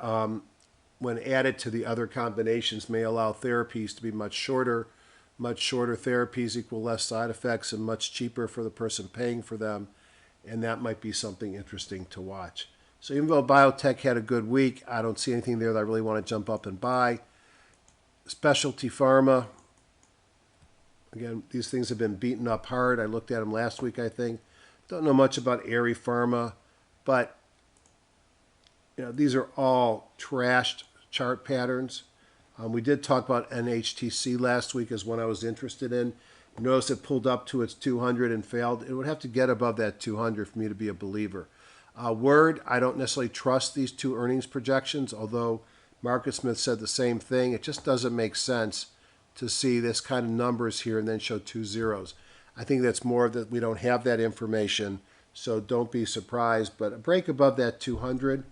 when added to the other combinations, may allow therapies to be much shorter. Much shorter therapies equal less side effects and much cheaper for the person paying for them. And that might be something interesting to watch. So even though Biotech had a good week, I don't see anything there that I really want to jump up and buy. Specialty pharma. Again, these things have been beaten up hard. I looked at them last week, I think. Don't know much about Aerie Pharma, but you know, these are all trashed chart patterns. We did talk about NHTC last week as one I was interested in. Notice it pulled up to its 200 and failed. It would have to get above that 200 for me to be a believer. Word, I don't necessarily trust these two earnings projections, although Marcus Smith said the same thing. It just doesn't make sense to see this kind of numbers here and then show 2 zeros. I think that's more that we don't have that information, so don't be surprised. But a break above that 200,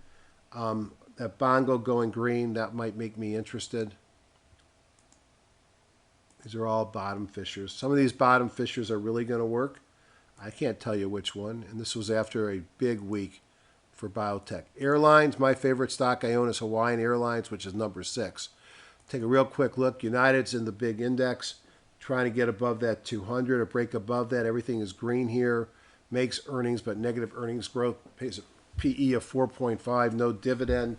that Bongo going green, that might make me interested. These are all bottom fishers. Some of these bottom fishers are really going to work. I can't tell you which one, and this was after a big week for Biotech. Airlines, my favorite stock I own is Hawaiian Airlines, which is number 6. Take a real quick look. United's in the big index, trying to get above that 200, a break above that. Everything is green here. Makes earnings, but negative earnings growth. Pays a PE of 4.5, no dividend.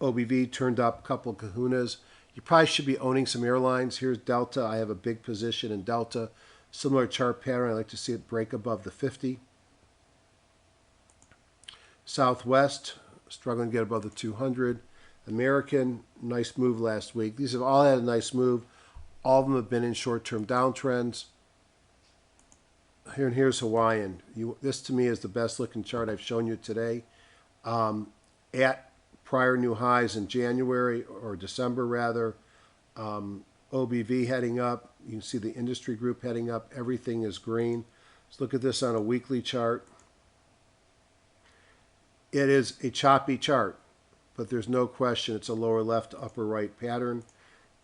OBV turned up a couple of kahunas. You probably should be owning some airlines. Here's Delta. I have a big position in Delta. Similar chart pattern. I like to see it break above the 50. Southwest, struggling to get above the 200. American, nice move last week. These have all had a nice move. All of them have been in short-term downtrends. Here's Hawaiian. This to me is the best looking chart I've shown you today. At prior new highs in January or December rather. OBV heading up. You can see the industry group heading up. Everything is green. Let's look at this on a weekly chart. It is a choppy chart, but there's no question it's a lower left to upper right pattern.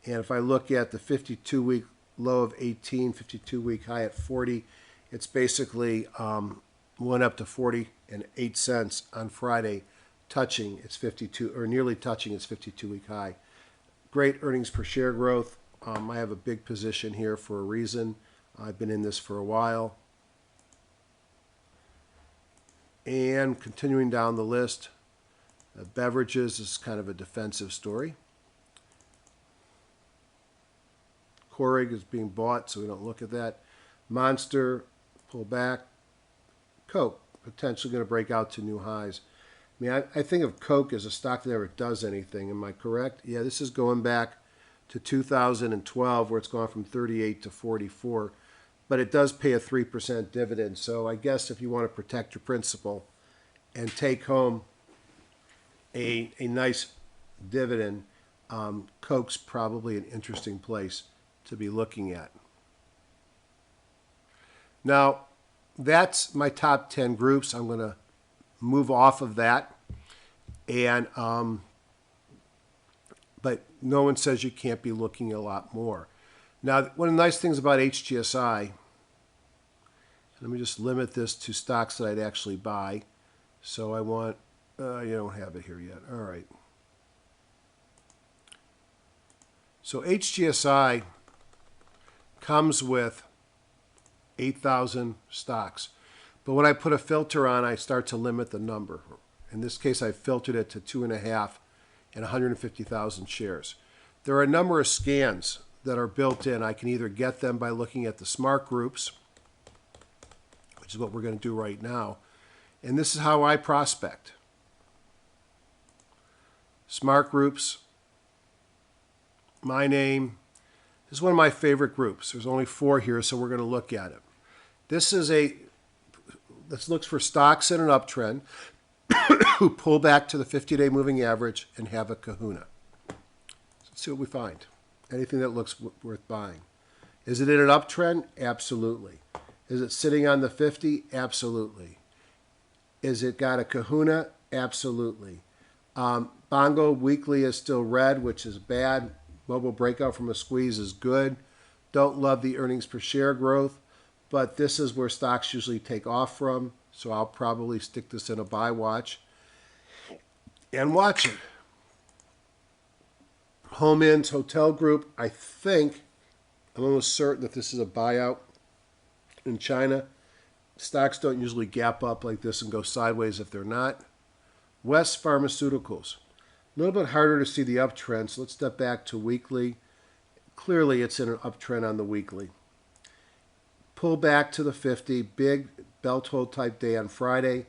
And if I look at the 52-week low of 18, 52-week high at 40, it's basically went up to 40.08 cents on Friday, touching its 52 or nearly touching its 52-week high. Great earnings per share growth. I have a big position here for a reason. I've been in this for a while. And continuing down the list, beverages is kind of a defensive story. Keurig is being bought, so we don't look at that. Monster, pull back. Coke, potentially going to break out to new highs. I mean, I think of Coke as a stock that never does anything. Am I correct? Yeah, this is going back to 2012, where it's gone from 38 to 44. But it does pay a 3% dividend. So I guess if you want to protect your principal and take home a nice dividend, Coke's probably an interesting place to be looking at. Now, that's my top 10 groups. I'm going to move off of that. And but no one says you can't be looking at a lot more. Now, one of the nice things about HGSI, let me just limit this to stocks that I'd actually buy. So I want, you don't have it here yet. All right. So HGSI comes with 8,000 stocks. But when I put a filter on, I start to limit the number. In this case, I filtered it to 2.5 and 150,000 shares. There are a number of scans that are built in. I can either get them by looking at the smart groups, which is what we're going to do right now. And this is how I prospect. Smart groups, my name. This is one of my favorite groups. There's only 4 here, so we're going to look at it. This looks for stocks in an uptrend who pull back to the 50-day moving average and have a kahuna. Let's see what we find. Anything that looks worth buying. Is it in an uptrend? Absolutely. Is it sitting on the 50? Absolutely. Is it got a kahuna? Absolutely. Bongo weekly is still red, which is bad. Mobile breakout from a squeeze is good. Don't love the earnings per share growth, but this is where stocks usually take off from, so I'll probably stick this in a buy watch and watch it. Home Inns Hotel Group, I'm almost certain that this is a buyout in China. Stocks don't usually gap up like this and go sideways if they're not. West Pharmaceuticals, a little bit harder to see the uptrend, so let's step back to weekly. Clearly it's in an uptrend on the weekly. Pull back to the 50, big belt hold type day on Friday.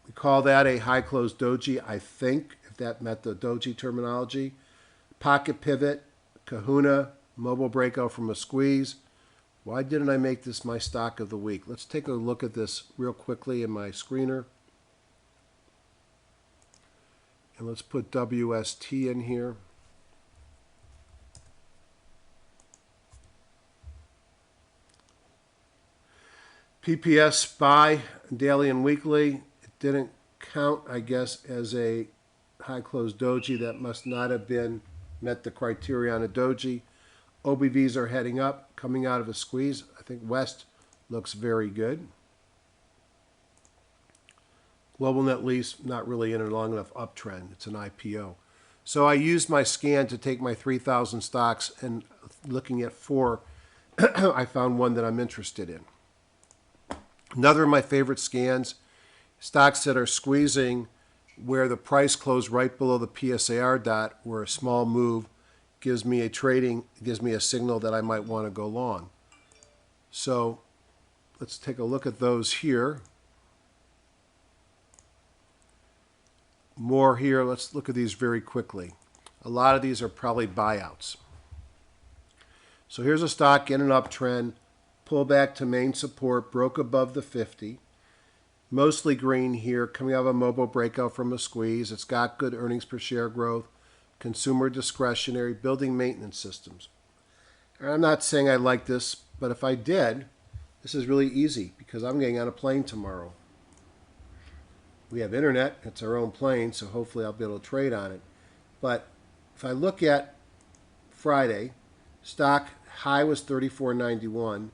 We call that a high close doji, I think, if that met the doji terminology. Pocket pivot, kahuna, mobile breakout from a squeeze. Why didn't I make this my stock of the week? Let's take a look at this real quickly in my screener. And let's put WST in here. PPS Buy daily and weekly. It didn't count, I guess, as a high close doji. That must not have met the criteria on a doji. OBVs are heading up, coming out of a squeeze. I think West looks very good. Global Net Lease, not really in a long enough uptrend. It's an IPO. So I used my scan to take my 3,000 stocks, and looking at 4, I found one that I'm interested in. Another of my favorite scans, stocks that are squeezing where the price closed right below the PSAR dot, where a small move gives me a signal that I might want to go long. So let's take a look at those here. More here. Let's look at these very quickly. A lot of these are probably buyouts. So here's a stock in an uptrend, pull back to main support, broke above the 50. Mostly green here, coming out of a mobile breakout from a squeeze. It's got good earnings per share growth, consumer discretionary, building maintenance systems. And I'm not saying I like this, but if I did, This is really easy because I'm getting on a plane tomorrow. We have internet. It's our own plane, so hopefully I'll be able to trade on it. But if I look at Friday, stock high was 34.91,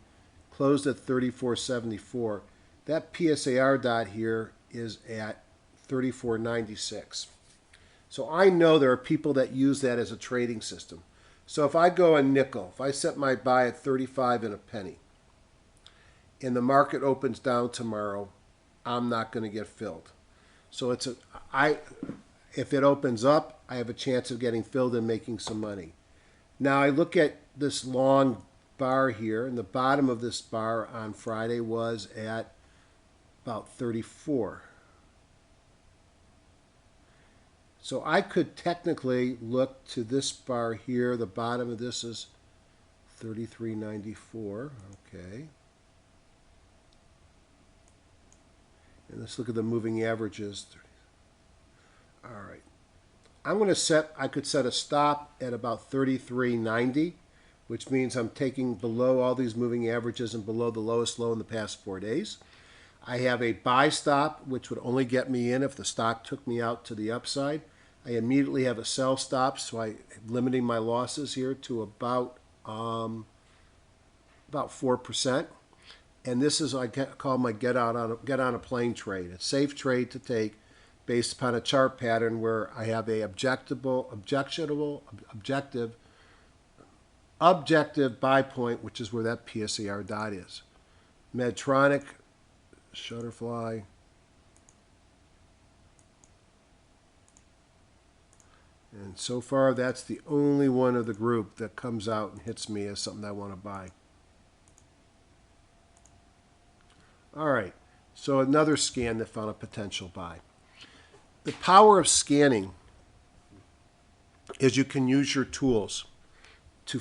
closed at 34.74. That PSAR dot here is at 34.96. So I know there are people that use that as a trading system. So if I go a nickel, if I set my buy at 35 and a penny, and the market opens down tomorrow, I'm not going to get filled. So if it opens up, I have a chance of getting filled and making some money. Now I look at this long bar here, and the bottom of this bar on Friday was at about 34. So I could technically look to this bar here. The bottom of this is 33.94. Okay. And let's look at the moving averages. All right. I could set a stop at about 33.90, which means I'm taking below all these moving averages and below the lowest low in the past 4 days. I have a buy stop, which would only get me in if the stock took me out to the upside. I immediately have a sell stop, so I'm limiting my losses here to about 4%. And this is what I call my get on a plane trade. It's a safe trade to take based upon a chart pattern where I have a objective buy point, which is where that PSAR dot is. Medtronic, Shutterfly. And so far, that's the only one of the group that comes out and hits me as something I want to buy. All right, so another scan that found a potential buy. The power of scanning is you can use your tools to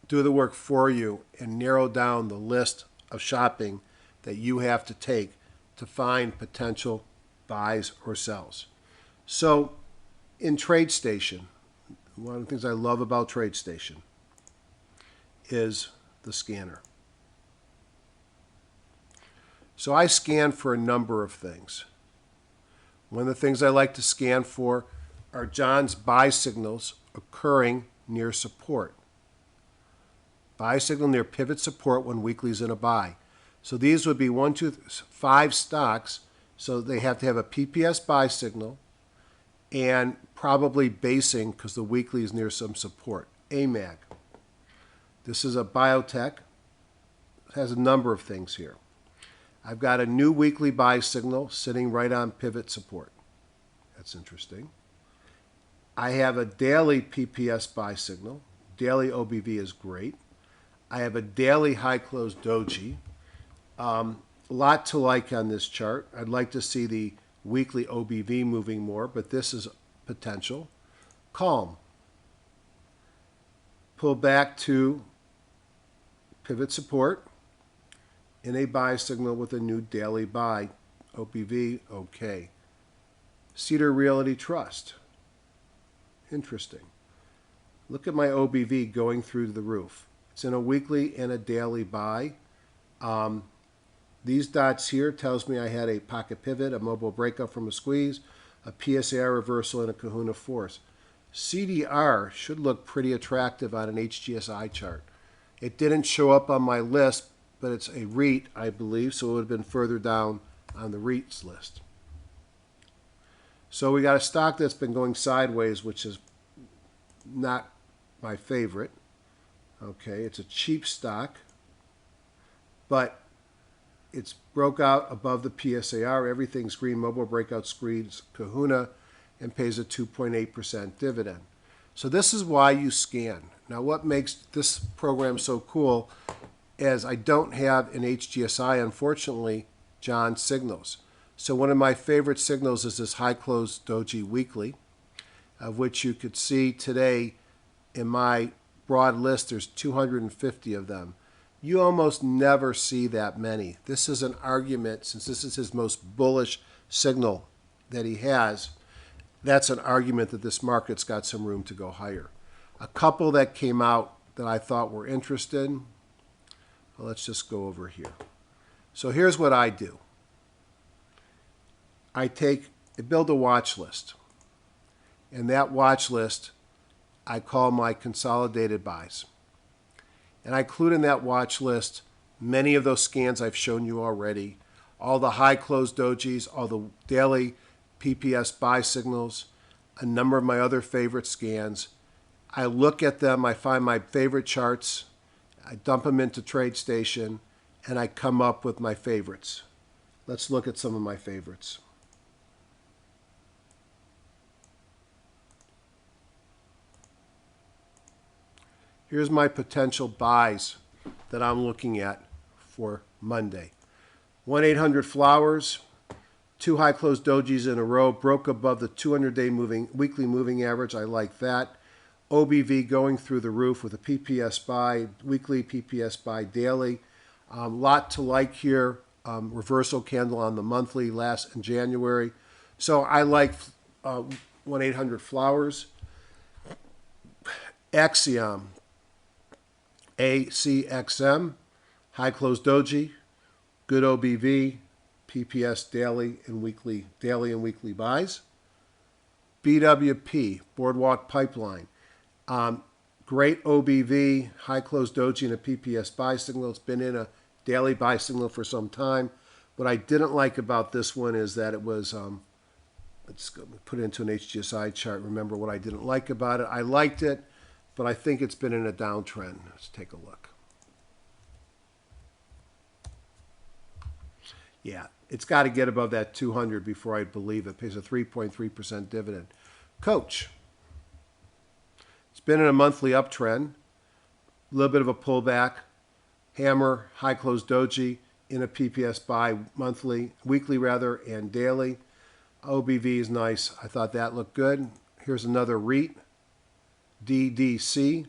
do the work for you and narrow down the list of shopping that you have to take to find potential buys or sells. So in TradeStation, one of the things I love about TradeStation is the scanner. So I scan for a number of things. One of the things I like to scan for are John's buy signals occurring near support. Buy signal near pivot support when weekly is in a buy. So these would be 1, 2, 5 stocks. So they have to have a PPS buy signal and probably basing because the weekly is near some support. AMAG. This is a Biotech. It has a number of things here. I've got a new weekly buy signal sitting right on pivot support. That's interesting. I have a daily PPS buy signal. Daily OBV is great. I have a daily high close doji. A lot to like on this chart. I'd like to see the weekly OBV moving more, but this is potential. Calm. Pull back to pivot support in a buy signal with a new daily buy. OBV, okay. Cedar Realty Trust. Interesting. Look at my OBV going through the roof. It's in a weekly and a daily buy. These dots here tells me I had a pocket pivot, a mobile breakup from a squeeze, a PSAR reversal, and a Kahuna force. CDR should look pretty attractive on an HGSI chart. It didn't show up on my list, but it's a REIT, I believe, so it would have been further down on the REITs list. So we got a stock that's been going sideways, which is not my favorite. Okay, it's a cheap stock, but it's broke out above the PSAR. Everything's green. Mobile breakout squeeze Kahuna and pays a 2.8% dividend. So this is why you scan. Now what makes this program so cool is I don't have an HGSI, unfortunately, John signals. So one of my favorite signals is this high close doji weekly, of which you could see today in my broad list, there's 250 of them. You almost never see that many. This is an argument, since this is his most bullish signal that he has, that's an argument that this market's got some room to go higher. A couple that came out that I thought were interesting. Well, let's just go over here. So here's what I do. I build a watch list. And that watch list I call my consolidated buys. And I include in that watch list many of those scans I've shown you already, all the high close dojis, all the daily PPS buy signals, a number of my other favorite scans. I look at them, I find my favorite charts, I dump them into TradeStation, and I come up with my favorites. Let's look at some of my favorites. Here's my potential buys that I'm looking at for Monday. 1-800 Flowers, 2 high close dojis in a row, broke above the 200-day weekly moving average. I like that. OBV going through the roof with a PPS buy, weekly PPS buy daily. Lot to like here. Reversal candle on the monthly last in January. So I like 1-800 Flowers. Axiom. ACXM, high close doji, good OBV, PPS daily and weekly buys. BWP, Boardwalk Pipeline, great OBV, high close doji and a PPS buy signal. It's been in a daily buy signal for some time. What I didn't like about this one is that it was, let's go put it into an HGSI chart. Remember what I didn't like about it. I liked it, but I think it's been in a downtrend. Let's take a look. Yeah, it's got to get above that 200 before I'd believe it. Pays a 3.3% dividend. Coach. It's been in a monthly uptrend. A little bit of a pullback. Hammer, high close doji in a PPS buy weekly rather, and daily. OBV is nice. I thought that looked good. Here's another REIT. DDC,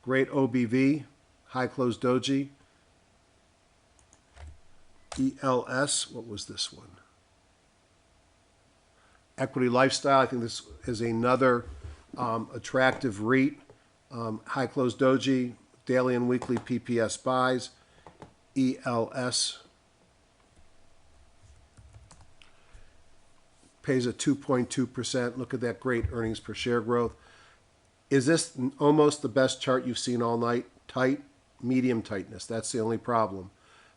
great OBV, high close doji. ELS, what was this one? Equity Lifestyle, I think this is another attractive REIT. High close doji, daily and weekly PPS buys. ELS pays a 2.2%. Look at that great earnings per share growth. Is this almost the best chart you've seen all night? Tight, medium tightness. That's the only problem.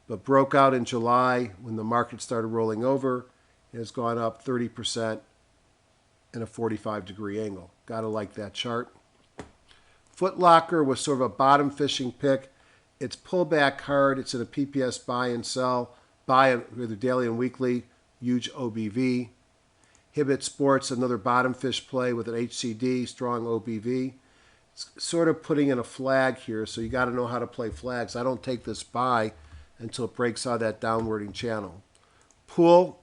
But broke out in July when the market started rolling over. It has gone up 30% in a 45-degree angle. Got to like that chart. Foot Locker was sort of a bottom fishing pick. It's pulled back hard. It's in a PPS buy and sell. Buy either daily and weekly. Huge OBV. Hibbett Sports, another bottom fish play with an HCD, strong OBV. It's sort of putting in a flag here, so you got to know how to play flags. I don't take this buy until it breaks out of that downwarding channel. Pool,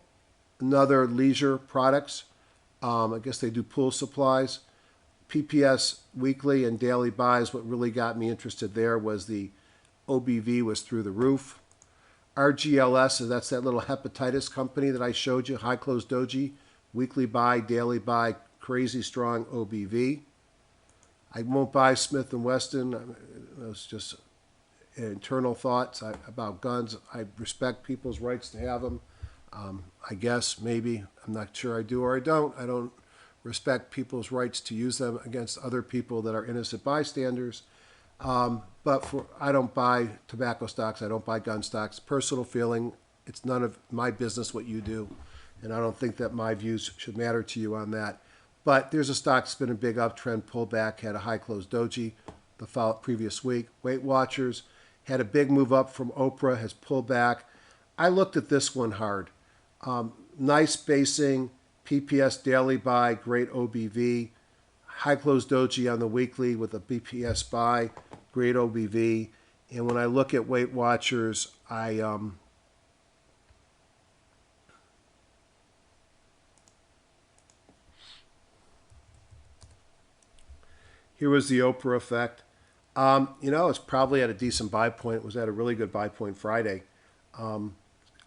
another leisure products. I guess they do pool supplies. PPS weekly and daily buys. What really got me interested there was the OBV was through the roof. RGLS, that's that little hepatitis company that I showed you, high close doji. Weekly buy, daily buy, crazy strong OBV. I won't buy Smith & Wesson. It's just internal thoughts about guns. I respect people's rights to have them. I guess, maybe. I'm not sure I do or I don't. I don't respect people's rights to use them against other people that are innocent bystanders. But I don't buy tobacco stocks. I don't buy gun stocks. Personal feeling, it's none of my business what you do. And I don't think that my views should matter to you on that. But there's a stock that's been a big uptrend, pullback, had a high close doji the previous week. Weight Watchers had a big move up from Oprah, has pulled back. I looked at this one hard. Nice basing, PPS daily buy, great OBV. High close doji on the weekly with a PPS buy, great OBV. And when I look at Weight Watchers, here was the Oprah effect. It's probably at a decent buy point. It was at a really good buy point Friday. I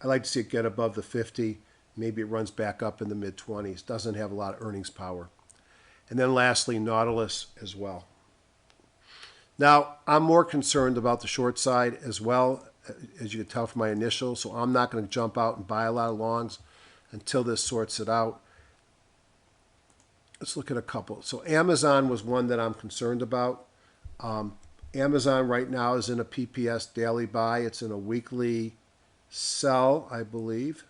like to see it get above the 50. Maybe it runs back up in the mid-20s. Doesn't have a lot of earnings power. And then lastly, Nautilus as well. Now, I'm more concerned about the short side as well. as you can tell from my initials, so I'm not going to jump out and buy a lot of longs until this sorts it out. Let's look at a couple. So Amazon was one that I'm concerned about. Amazon right now is in a PPS daily buy. It's in a weekly sell, I believe.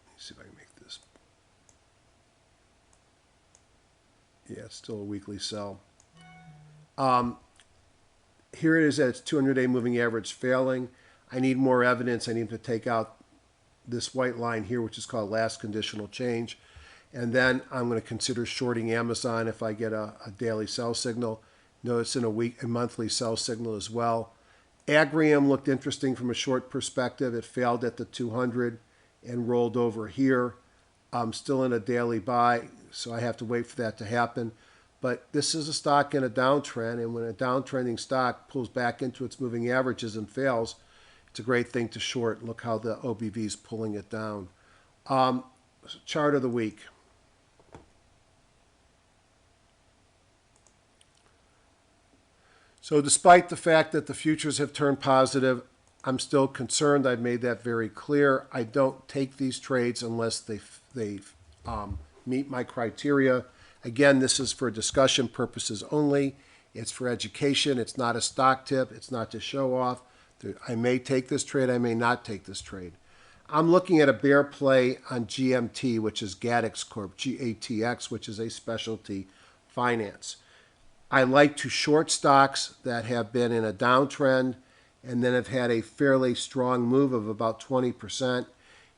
Let me see if I can make this. Yeah, it's still a weekly sell. Here it is at its 200-day moving average failing. I need more evidence. I need to take out this white line here, which is called last conditional change. And then I'm going to consider shorting Amazon if I get a daily sell signal. Notice in a monthly sell signal as well. Agrium looked interesting from a short perspective. It failed at the 200 and rolled over here. I'm still in a daily buy, so I have to wait for that to happen. But this is a stock in a downtrend, and when a downtrending stock pulls back into its moving averages and fails, it's a great thing to short. Look how the OBV is pulling it down. Chart of the week. So despite the fact that the futures have turned positive, I'm still concerned. I've made that very clear. I don't take these trades unless they meet my criteria. Again, this is for discussion purposes only. It's for education. It's not a stock tip. It's not to show off. I may take this trade. I may not take this trade. I'm looking at a bear play on GMT, which is GATX Corp, GATX, which is a specialty finance. I like to short stocks that have been in a downtrend and then have had a fairly strong move of about 20%.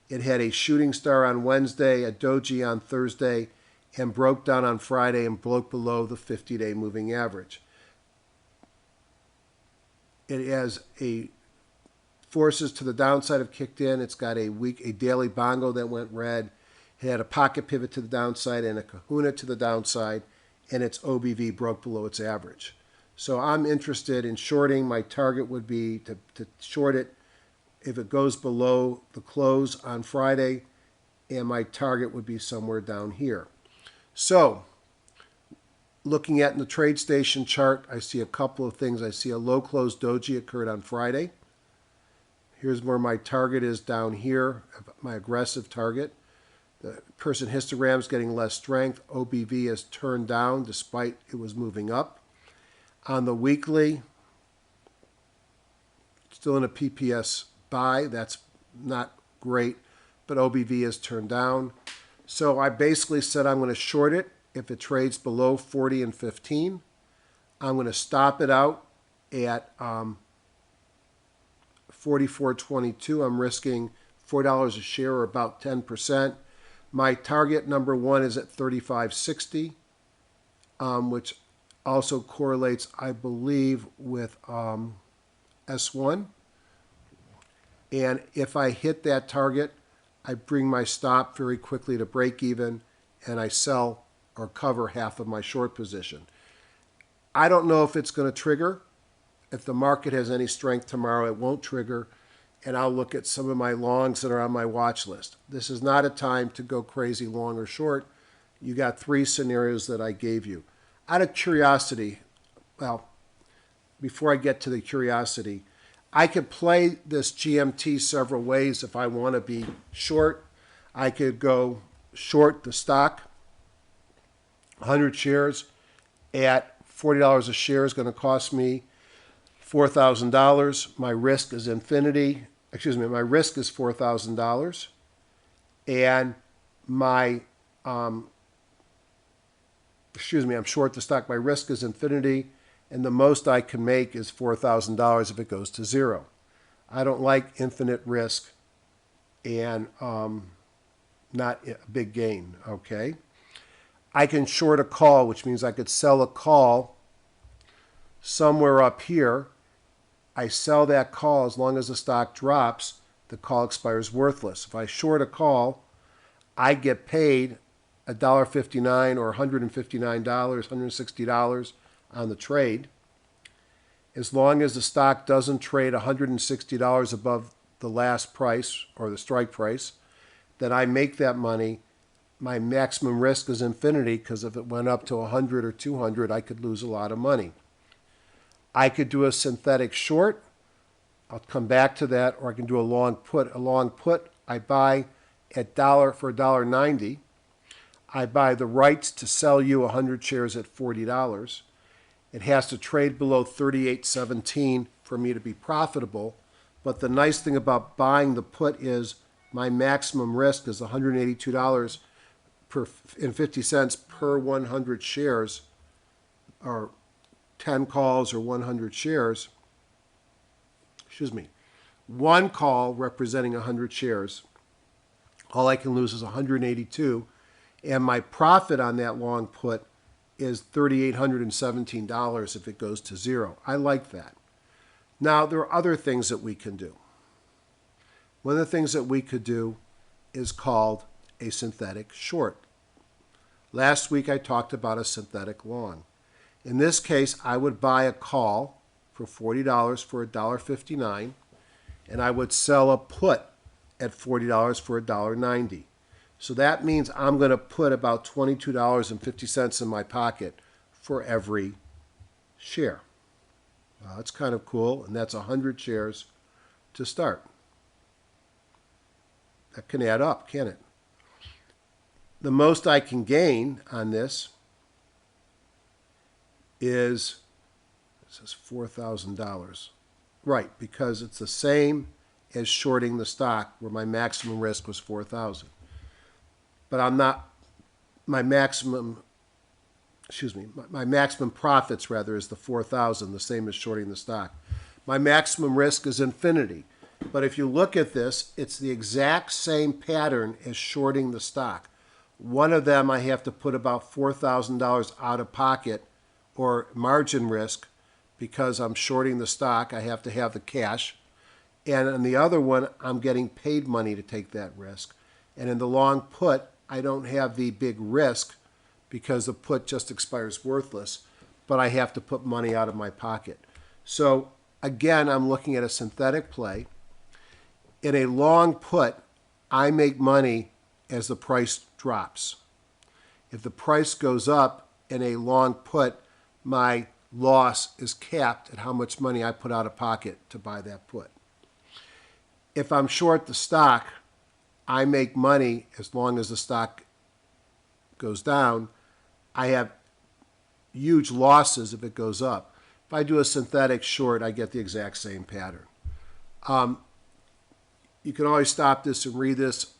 It had a shooting star on Wednesday, a doji on Thursday, and broke down on Friday and broke below the 50-day moving average. It has forces to the downside have kicked in. It's got a daily bongo that went red. It had a pocket pivot to the downside and a kahuna to the downside, and its OBV broke below its average. So I'm interested in shorting. My target would be to short it if it goes below the close on Friday, and my target would be somewhere down here. So looking at in the TradeStation chart, I see a couple of things. I see a low close doji occurred on Friday. Here's where my target is down here, my aggressive target. The person histogram is getting less strength. OBV has turned down despite it was moving up. On the weekly, still in a PPS buy. That's not great, but OBV has turned down. So I basically said I'm going to short it if it trades below 40 and 15. I'm going to stop it out at 44.22. I'm risking $4 a share, or about 10%. My target number one is at 35.60, which also correlates, I believe, with S1. And if I hit that target, I bring my stop very quickly to break even, and I sell or cover half of my short position. I don't know if it's going to trigger. If the market has any strength tomorrow, it won't trigger, and I'll look at some of my longs that are on my watch list. This is not a time to go crazy long or short. You got three scenarios that I gave you. Out of curiosity, well, before I get to the curiosity, I could play this GMT several ways if I want to be short. I could go short the stock, 100 shares at $40 a share is going to cost me $4,000. My risk is infinity. Excuse me, my risk is $4,000. And my, I'm short the stock. My risk is infinity. And the most I can make is $4,000 if it goes to zero. I don't like infinite risk and not a big gain, okay? I can short a call, which means I could sell a call somewhere up here. I sell that call as long as the stock drops, the call expires worthless. If I short a call, I get paid $1.59 or $159, $160 on the trade. As long as the stock doesn't trade $160 above the last price or the strike price, then I make that money. My maximum risk is infinity, because if it went up to 100 or 200, I could lose a lot of money. I could do a synthetic short. I'll come back to that, or I can do a long put. A long put, I buy at for $1.90. I buy the rights to sell you 100 shares at $40. It has to trade below 38.17 for me to be profitable. But the nice thing about buying the put is my maximum risk is $182.50 per 100 shares, or 10 calls or 100 shares. Excuse me. One call representing 100 shares. All I can lose is 182, and my profit on that long put is $3,817 if it goes to zero. I like that. Now, there are other things that we can do. One of the things that we could do is called a synthetic short. Last week I talked about a synthetic long. In this case, I would buy a call for $40 for $1.59, and I would sell a put at $40 for $1.90. So that means I'm going to put about $22.50 in my pocket for every share. That's kind of cool, and that's 100 shares to start. That can add up, can't it? The most I can gain on this is, it says $4,000. Right, because it's the same as shorting the stock where my maximum risk was $4,000. But I'm not, my maximum profits rather is the $4,000, the same as shorting the stock. My maximum risk is infinity. But if you look at this, it's the exact same pattern as shorting the stock. One of them I have to put about $4,000 out of pocket or margin risk because I'm shorting the stock. I have to have the cash. And on the other one, I'm getting paid money to take that risk. And in the long put, I don't have the big risk because the put just expires worthless, but I have to put money out of my pocket. So again, I'm looking at a synthetic play. In a long put, I make money as the price drops. If the price goes up in a long put, my loss is capped at how much money I put out of pocket to buy that put. If I'm short the stock, I make money as long as the stock goes down. I have huge losses if it goes up. If I do a synthetic short, I get the exact same pattern. You can always stop this and read this.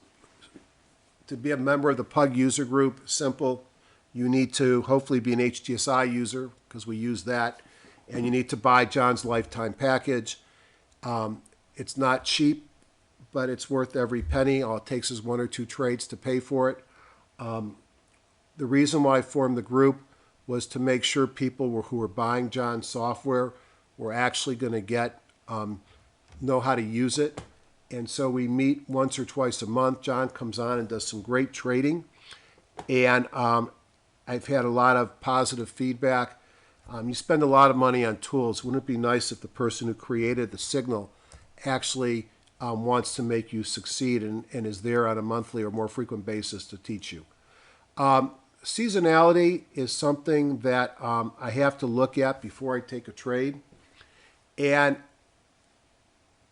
To be a member of the PUG user group, simple. You need to hopefully be an HGSI user because we use that. And you need to buy John's lifetime package. It's not cheap, but it's worth every penny. All it takes is 1 or 2 trades to pay for it. The reason why I formed the group was to make sure people who were buying John's software were actually going to know how to use it. And so we meet once or twice a month. John comes on and does some great trading. And I've had a lot of positive feedback. You spend a lot of money on tools. Wouldn't it be nice if the person who created the signal actually wants to make you succeed and is there on a monthly or more frequent basis to teach you? Seasonality is something that I have to look at before I take a trade. And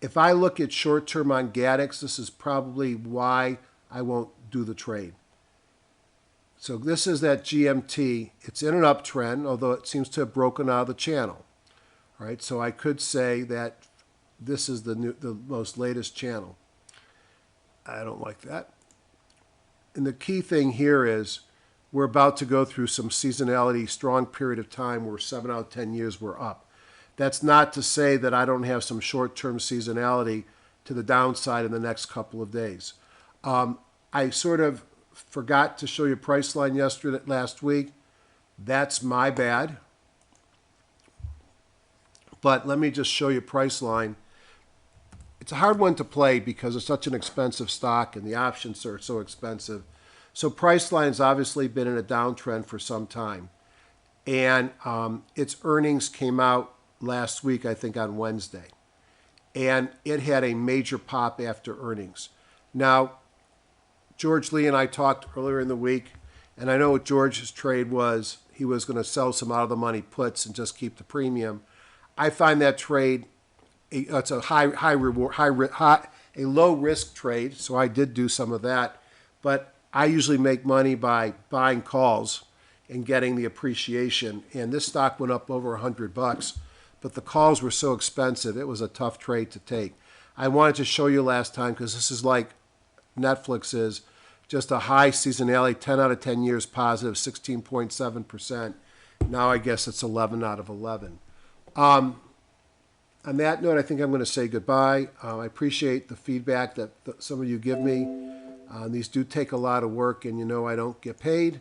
if I look at short-term on Gaddix, this is probably why I won't do the trade. So this is that GMT. It's in an uptrend, although it seems to have broken out of the channel. All right, so I could say that this is the most latest channel. I don't like that. And the key thing here is we're about to go through some seasonality, strong period of time where 7 out of 10 years we're up. That's not to say that I don't have some short-term seasonality to the downside in the next couple of days. I sort of forgot to show you price line last week. That's my bad. But let me just show you price line. It's a hard one to play because it's such an expensive stock and the options are so expensive. So price line has obviously been in a downtrend for some time. And its earnings came out last week, I think on Wednesday. And it had a major pop after earnings. Now, George Lee and I talked earlier in the week, and I know what George's trade was. He was going to sell some out of the money puts and just keep the premium. I find that trade it's a high reward, a low risk trade. So I did do some of that, but I usually make money by buying calls and getting the appreciation. And this stock went up over $100, but the calls were so expensive, it was a tough trade to take. I wanted to show you last time because this is like Netflix is, just a high seasonality, 10 out of 10 years positive, 16.7%. Now I guess it's 11 out of 11. On that note, I think I'm going to say goodbye. I appreciate the feedback that some of you give me. These do take a lot of work, and you know I don't get paid,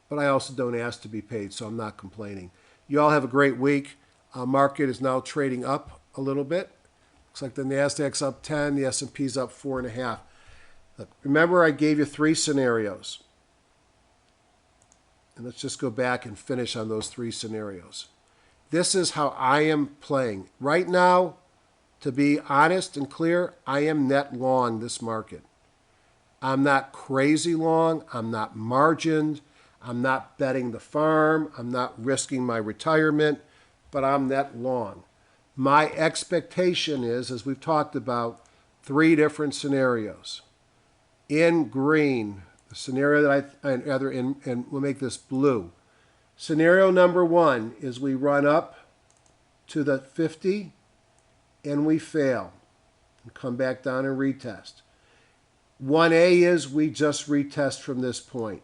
but I also don't ask to be paid, so I'm not complaining. You all have a great week. Market is now trading up a little bit. Looks like the Nasdaq's up 10, the S&P's up 4.5. Look, remember I gave you 3 scenarios. And let's just go back and finish on those 3 scenarios. This is how I am playing. Right now, to be honest and clear, I am net long this market. I'm not crazy long. I'm not margined. I'm not betting the farm. I'm not risking my retirement, but I'm net long. My expectation is, as we've talked about, 3 different scenarios. In green, the scenario that and we'll make this blue. Scenario number 1 is we run up to the 50 and we fail and come back down and retest. 1A is we just retest from this point.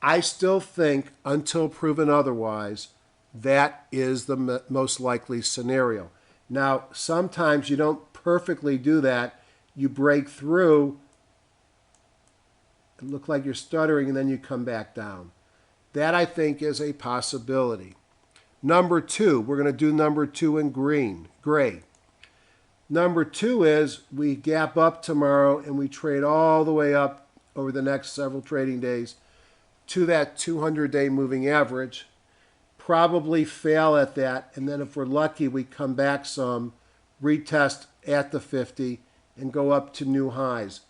I still think, until proven otherwise, that is the most likely scenario. Now, sometimes you don't perfectly do that. You break through, it looks like you're stuttering, and then you come back down. That, I think, is a possibility. Number 2, we're going to do number 2 in gray. Number 2 is we gap up tomorrow and we trade all the way up over the next several trading days to that 200-day moving average, probably fail at that, and then if we're lucky, we come back some, retest at the 50, and go up to new highs.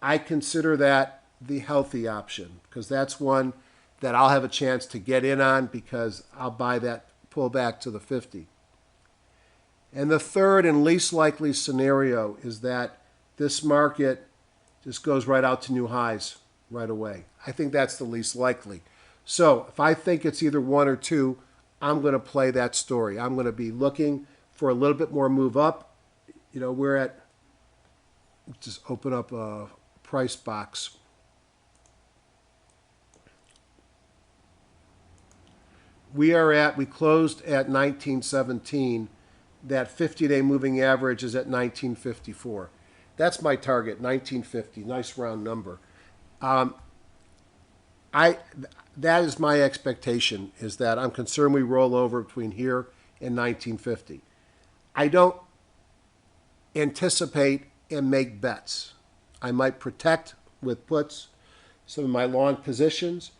I consider that the healthy option because that's one that I'll have a chance to get in on because I'll buy that pullback to the 50. And the third and least likely scenario is that this market just goes right out to new highs right away. I think that's the least likely. So if I think it's either 1 or 2, I'm going to play that story. I'm going to be looking for a little bit more move up. You know, we're at, let's just open up a price box. We closed at 1917. That 50-day moving average is at 1954. That's my target, 1950. Nice round number. That is my expectation, is that I'm concerned we roll over between here and 1950. I don't anticipate and make bets. I might protect with puts some of my long positions,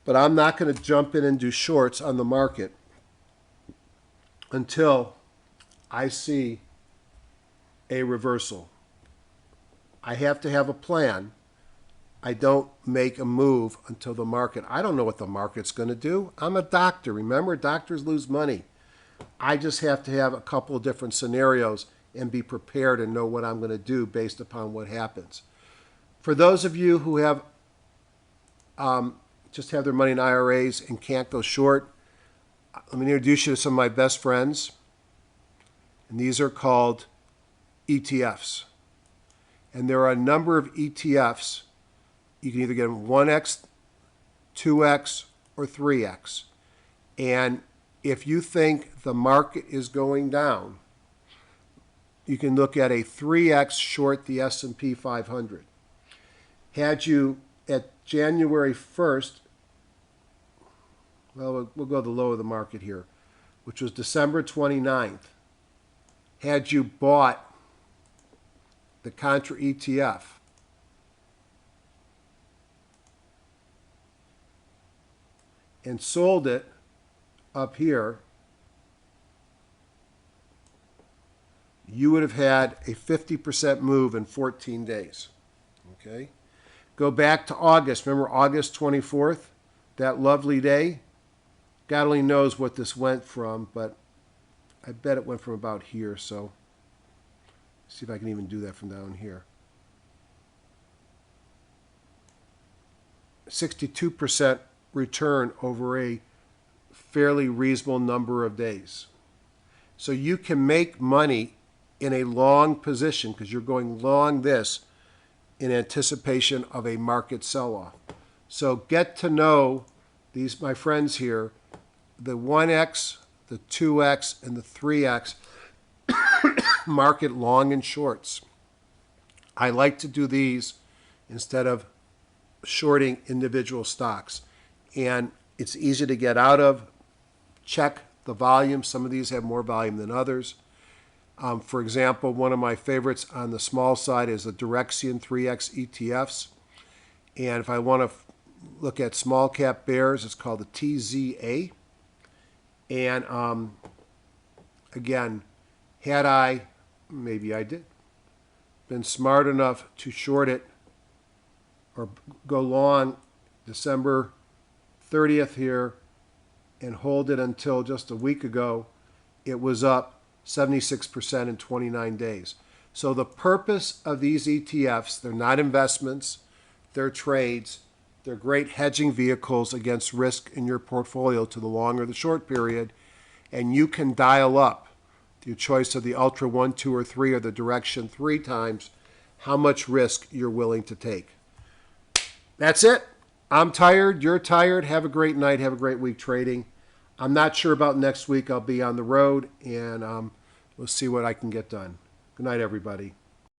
but I'm not going to jump in and do shorts on the market until I see a reversal. I have to have a plan. I don't make a move until the market. I don't know what the market's going to do. I'm a doctor. Remember, doctors lose money. I just have to have a couple of different scenarios and be prepared and know what I'm going to do based upon what happens. For those of you who have just have their money in IRAs and can't go short, let me introduce you to some of my best friends. And these are called ETFs. And there are a number of ETFs. You can either get them 1x, 2x, or 3x. And if you think the market is going down, you can look at a 3x short the S&P 500. Had you at January 1st, well, we'll go the low of the market here, which was December 29th. Had you bought the Contra ETF and sold it up here, you would have had a 50% move in 14 days. Okay? Go back to August. Remember August 24th? That lovely day? God only knows what this went from, but I bet it went from about here. So See if I can even do that from down here. 62% return over a fairly reasonable number of days. So you can make money in a long position because you're going long this in anticipation of a market sell-off. So get to know these, my friends here, the 1x, the 2x, and the 3x market long and shorts. I like to do these instead of shorting individual stocks. And it's easy to get out of. Check the volume. Some of these have more volume than others. For example, one of my favorites on the small side is the Direxion 3X ETFs. And if I want to look at small cap bears, it's called the TZA. And again, had I, maybe I did, been smart enough to short it or go long December 30th here and hold it until just a week ago, it was up 76% in 29 days. So the purpose of these ETFs, they're not investments, they're trades. They're great hedging vehicles against risk in your portfolio to the long or the short period. And you can dial up your choice of the Ultra 1, 2, or 3 or the Direction 3 times how much risk you're willing to take. That's it. I'm tired. You're tired. Have a great night. Have a great week trading. I'm not sure about next week. I'll be on the road, and we'll see what I can get done. Good night, everybody.